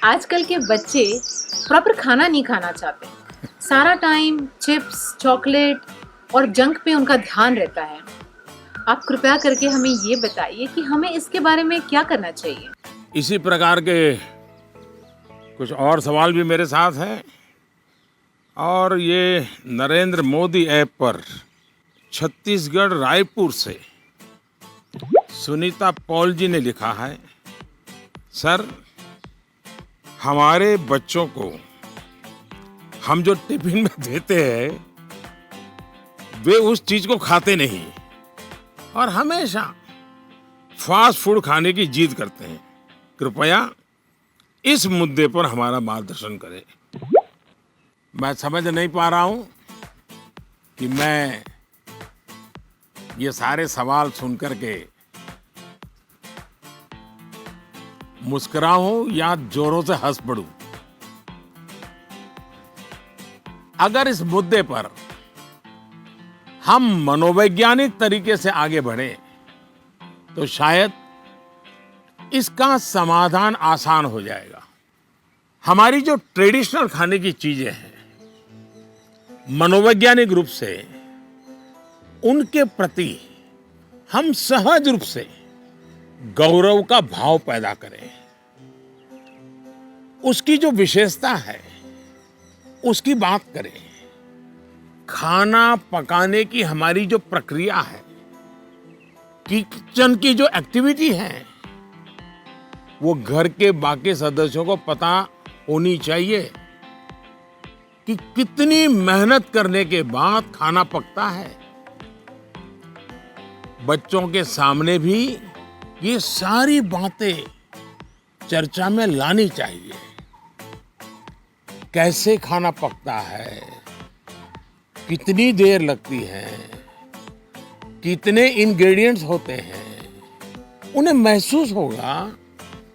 आजकल के बच्चे प्रॉपर खाना नहीं खाना चाहते, सारा टाइम चिप्स, चॉकलेट और जंक पे उनका ध्यान रहता है। आप कृपया करके हमें ये बताइए कि हमें इसके बारे में क्या करना चाहिए। इसी प्रकार के कुछ और सवाल भी मेरे साथ हैं, और ये नरेंद्र मोदी ऐप पर छत्तीसगढ़ रायपुर से सुनीता पॉल जी ने लिखा है, सर हमारे बच्चों को हम जो टिफिन में देते हैं वे उस चीज को खाते नहीं और हमेशा फास्ट फूड खाने की जिद करते हैं। कृपया इस मुद्दे पर हमारा मार्गदर्शन करें। मैं समझ नहीं पा रहा हूं कि मैं ये सारे सवाल सुनकर के मुस्कुराऊं या जोरों से हंस पड़ूं। अगर इस मुद्दे पर हम मनोवैज्ञानिक तरीके से आगे बढ़े तो शायद इसका समाधान आसान हो जाएगा। हमारी जो ट्रेडिशनल खाने की चीजें हैं, मनोवैज्ञानिक रूप से उनके प्रति हम सहज रूप से गौरव का भाव पैदा करें। उसकी जो विशेषता है उसकी बात करें। खाना पकाने की हमारी जो प्रक्रिया है, किचन की जो एक्टिविटी है, वो घर के बाकी सदस्यों को पता होनी चाहिए कि कितनी मेहनत करने के बाद खाना पकता है। बच्चों के सामने भी ये सारी बातें चर्चा में लानी चाहिए। कैसे खाना पकता है, कितनी देर लगती है, कितने इंग्रेडिएंट्स होते हैं, उन्हें महसूस होगा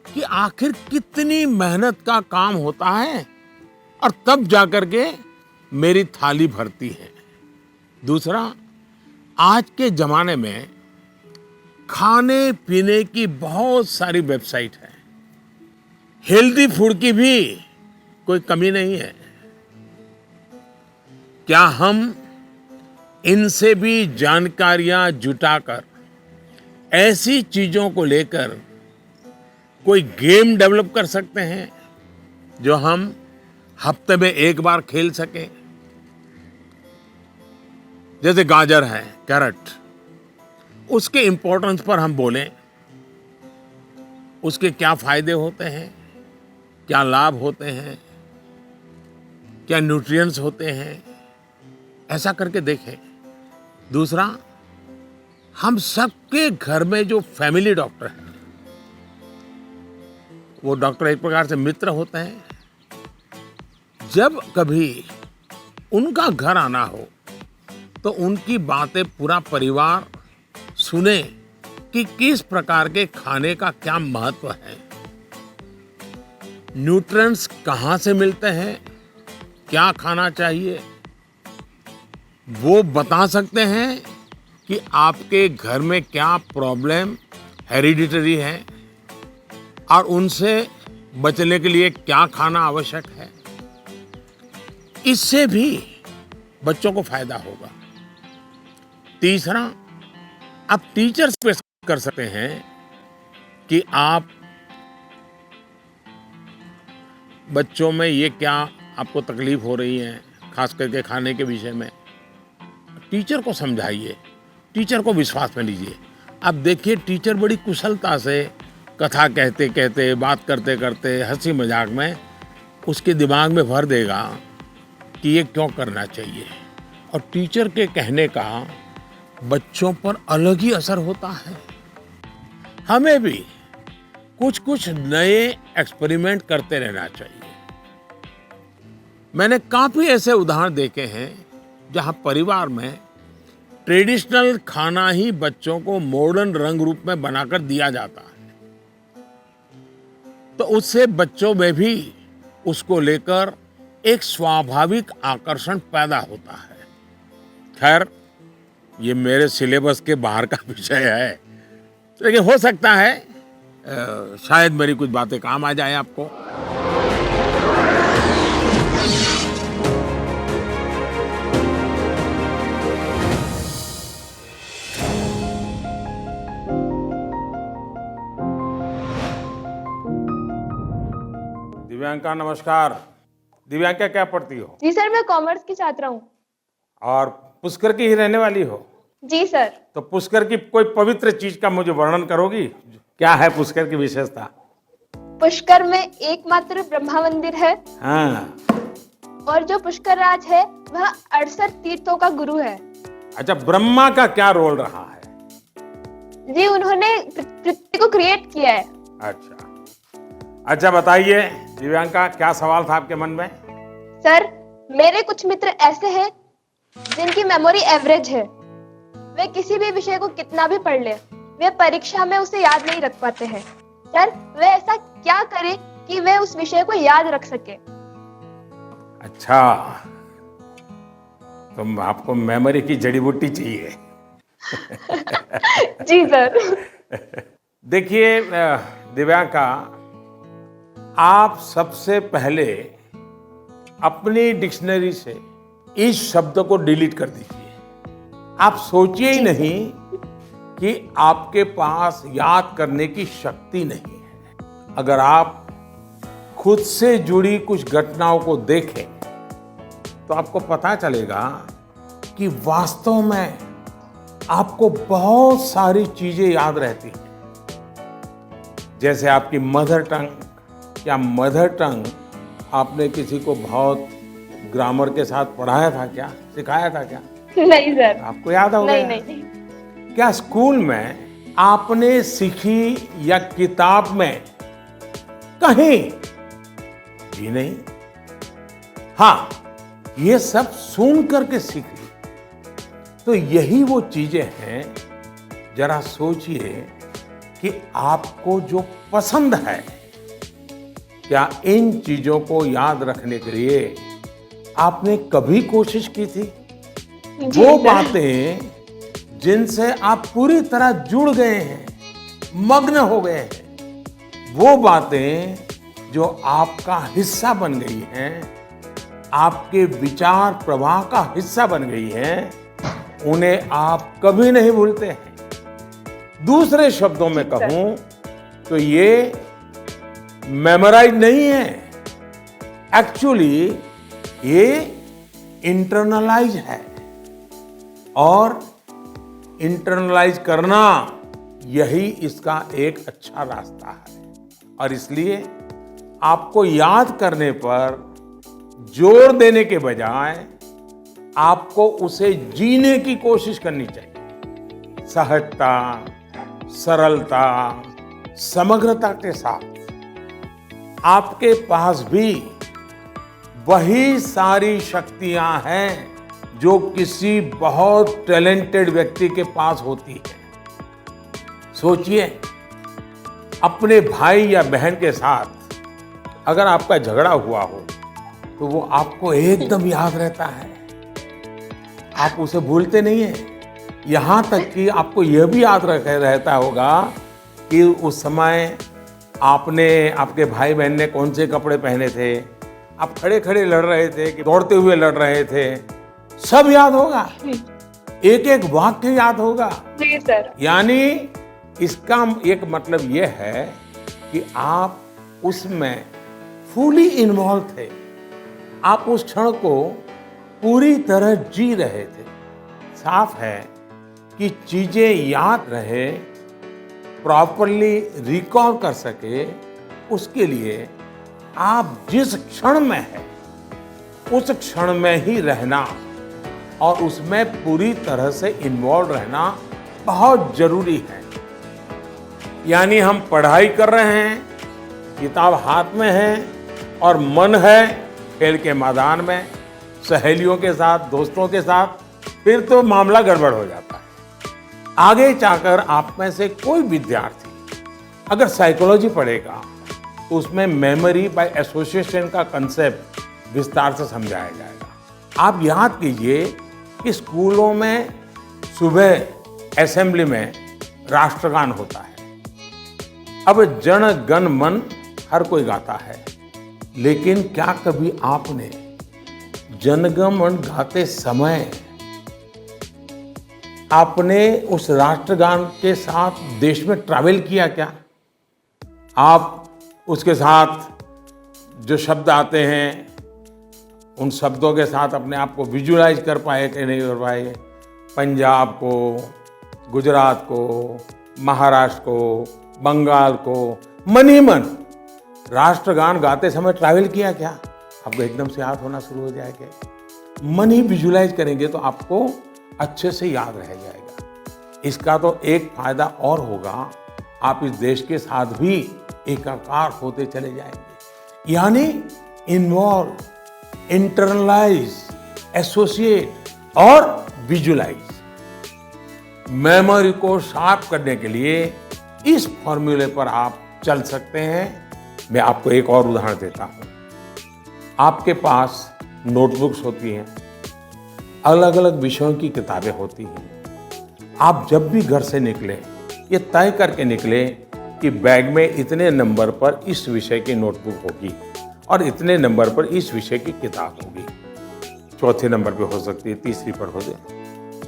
कि आखिर कितनी मेहनत का काम होता है और तब जाकर के मेरी थाली भरती है। दूसरा, आज के जमाने में खाने पीने की बहुत सारी वेबसाइट है, हेल्दी फूड की भी कोई कमी नहीं है। क्या हम इनसे भी जानकारियां जुटाकर ऐसी चीजों को लेकर कोई गेम डेवलप कर सकते हैं जो हम हफ्ते में एक बार खेल सकें? जैसे गाजर है, कैरेट, उसके इंपॉर्टेंस पर हम बोलें, उसके क्या फायदे होते हैं, क्या लाभ होते हैं, क्या न्यूट्रिएंट्स होते हैं, ऐसा करके देखें। दूसरा, हम सबके घर में जो फैमिली डॉक्टर हैं, वो डॉक्टर एक प्रकार से मित्र होते हैं। जब कभी उनका घर आना हो तो उनकी बातें पूरा परिवार सुने कि किस प्रकार के खाने का क्या महत्व है, न्यूट्रिएंट्स कहाँ से मिलते हैं, क्या खाना चाहिए, वो बता सकते हैं कि आपके घर में क्या प्रॉब्लम हेरिडिटरी है और उनसे बचने के लिए क्या खाना आवश्यक है। इससे भी बच्चों को फायदा होगा। तीसरा, आप टीचर्स पे कर सकते हैं कि आप बच्चों में ये क्या आपको तकलीफ हो रही है, खास करके खाने के विषय में, टीचर को समझाइए, टीचर को विश्वास में लीजिए। अब देखिए, टीचर बड़ी कुशलता से कथा कहते कहते, बात करते करते, हंसी मजाक में उसके दिमाग में भर देगा कि ये क्यों करना चाहिए। और टीचर के कहने का बच्चों पर अलग ही असर होता है। हमें भी कुछ कुछ नए एक्सपेरिमेंट करते रहना चाहिए। मैंने काफी ऐसे उदाहरण देखे हैं जहां परिवार में ट्रेडिशनल खाना ही बच्चों को मॉडर्न रंग रूप में बनाकर दिया जाता है, तो उससे बच्चों में भी उसको लेकर एक स्वाभाविक आकर्षण पैदा होता है। खैर, ये मेरे सिलेबस के बाहर का विषय है, लेकिन हो सकता है शायद मेरी कुछ बातें काम आ जाए आपको। दिव्यांका, नमस्कार। दिव्यांका, क्या पढ़ती हो? जी सर, मैं कॉमर्स की छात्रा हूँ। और पुष्कर की ही रहने वाली हो? जी सर। तो पुष्कर की कोई पवित्र चीज का मुझे वर्णन करोगी? क्या है पुष्कर की विशेषता? पुष्कर में एकमात्र ब्रह्मा मंदिर है। हाँ। और जो पुष्कर राज है वह 68 तीर्थों का गुरु है। अच्छा, ब्रह्मा का क्या रोल रहा है? जी, उन्होंने पृथ्वी को क्रिएट किया है। अच्छा, बताइए दिव्यांका, क्या सवाल था आपके मन में? सर, मेरे कुछ मित्र ऐसे हैं जिनकी मेमोरी एवरेज है। वे किसी भी विषय को कितना भी पढ़ ले, वे परीक्षा में उसे याद नहीं रख पाते हैं। सर, वे ऐसा क्या करें कि वे उस विषय को याद रख सके? अच्छा, तो आपको मेमोरी की जड़ी बूटी चाहिए। जी सर। देखिए दिव्यांका, आप सबसे पहले अपनी डिक्शनरी से इस शब्द को डिलीट कर दीजिए। आप सोचिए ही नहीं कि आपके पास याद करने की शक्ति नहीं है। अगर आप खुद से जुड़ी कुछ घटनाओं को देखें तो आपको पता चलेगा कि वास्तव में आपको बहुत सारी चीजें याद रहती हैं। जैसे आपकी मदर टंग या मदर टंग आपने किसी को बहुत ग्रामर के साथ पढ़ाया था क्या, सिखाया था क्या? नहीं सर। आपको याद होगा? नहीं नहीं। क्या स्कूल में आपने सीखी या किताब में कहीं भी नहीं? हाँ, ये सब सुन करके सीख ली। तो यही वो चीजें हैं, जरा सोचिए कि आपको जो पसंद है, क्या इन चीजों को याद रखने के लिए आपने कभी कोशिश की थी? वो बातें जिनसे आप पूरी तरह जुड़ गए हैं, मग्न हो गए हैं, वो बातें जो आपका हिस्सा बन गई हैं, आपके विचार प्रवाह का हिस्सा बन गई हैं, उन्हें आप कभी नहीं भूलते हैं। दूसरे शब्दों में कहूं तो ये मेमोराइज नहीं है, एक्चुअली ये इंटरनलाइज है। और इंटरनलाइज करना यही इसका एक अच्छा रास्ता है। और इसलिए आपको याद करने पर जोर देने के बजाय आपको उसे जीने की कोशिश करनी चाहिए, सहजता, सरलता, समग्रता के साथ। आपके पास भी वही सारी शक्तियां हैं जो किसी बहुत टैलेंटेड व्यक्ति के पास होती है। सोचिए, अपने भाई या बहन के साथ अगर आपका झगड़ा हुआ हो तो वो आपको एकदम याद रहता है, आप उसे भूलते नहीं हैं। यहाँ तक कि आपको यह भी याद रहता होगा कि उस समय आपके भाई बहन ने कौन से कपड़े पहने थे, आप खड़े खड़े लड़ रहे थे कि दौड़ते हुए लड़ रहे थे, सब याद होगा, एक एक वाक्य याद होगा। जी सर। यानी इसका एक मतलब यह है कि आप उसमें फुली इन्वॉल्व थे, आप उस क्षण को पूरी तरह जी रहे थे। साफ है कि चीजें याद रहे, प्रॉपरली रिकॉल कर सके, उसके लिए आप जिस क्षण में हैं उस क्षण में ही रहना और उसमें पूरी तरह से इन्वॉल्व रहना बहुत जरूरी है। यानी हम पढ़ाई कर रहे हैं, किताब हाथ में है और मन है खेल के मैदान में, सहेलियों के साथ, दोस्तों के साथ, फिर तो मामला गड़बड़ हो जाता है। आगे जाकर आप में से कोई विद्यार्थी अगर साइकोलॉजी पढ़ेगा तो उसमें मेमोरी बाय एसोसिएशन का कंसेप्ट विस्तार से समझाया जाएगा। आप याद कीजिए कि स्कूलों में सुबह असेंबली में राष्ट्रगान होता है। अब जन गण मन हर कोई गाता है, लेकिन क्या कभी आपने जनगण मन गाते समय आपने उस राष्ट्रगान के साथ देश में ट्रैवल किया क्या? आप उसके साथ जो शब्द आते हैं उन शब्दों के साथ अपने आप को विजुलाइज कर पाए कि नहीं कर पाए? पंजाब को, गुजरात को, महाराष्ट्र को, बंगाल को मन ही मन राष्ट्रगान गाते समय ट्रैवल किया क्या? आपको एकदम से याद होना शुरू हो जाएगा। मन ही विजुलाइज करेंगे तो आपको अच्छे से याद रह जाएगा। इसका तो एक फायदा और होगा, आप इस देश के साथ भी एकाकार होते चले जाएंगे। यानी इन्वॉल्व, इंटरनलाइज, एसोसिएट और विजुलाइज। मेमोरी को शार्प करने के लिए इस फॉर्मूले पर आप चल सकते हैं। मैं आपको एक और उदाहरण देता हूं। आपके पास नोटबुक्स होती हैं, अलग अलग विषयों की किताबें होती हैं। आप जब भी घर से निकले ये तय करके निकले कि बैग में इतने नंबर पर इस विषय की नोटबुक होगी और इतने नंबर पर इस विषय की किताब होगी। चौथे नंबर पे हो सकती है, तीसरी पर हो जाए।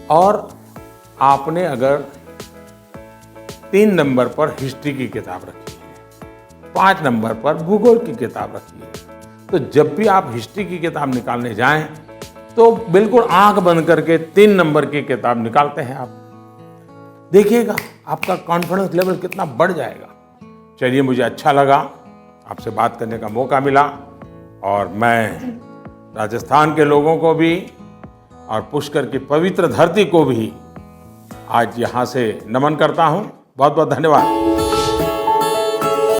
और आपने अगर 3 नंबर पर हिस्ट्री की किताब रखी है, 5 नंबर पर भूगोल की किताब रखी है, तो जब भी आप हिस्ट्री की किताब निकालने जाएं तो बिल्कुल आंख बंद करके 3 नंबर की किताब निकालते हैं आप। देखिएगा आपका कॉन्फिडेंस लेवल कितना बढ़ जाएगा। चलिए, मुझे अच्छा लगा, आपसे बात करने का मौका मिला और मैं राजस्थान के लोगों को भी और पुष्कर की पवित्र धरती को भी आज यहाँ से नमन करता हूँ। बहुत बहुत धन्यवाद।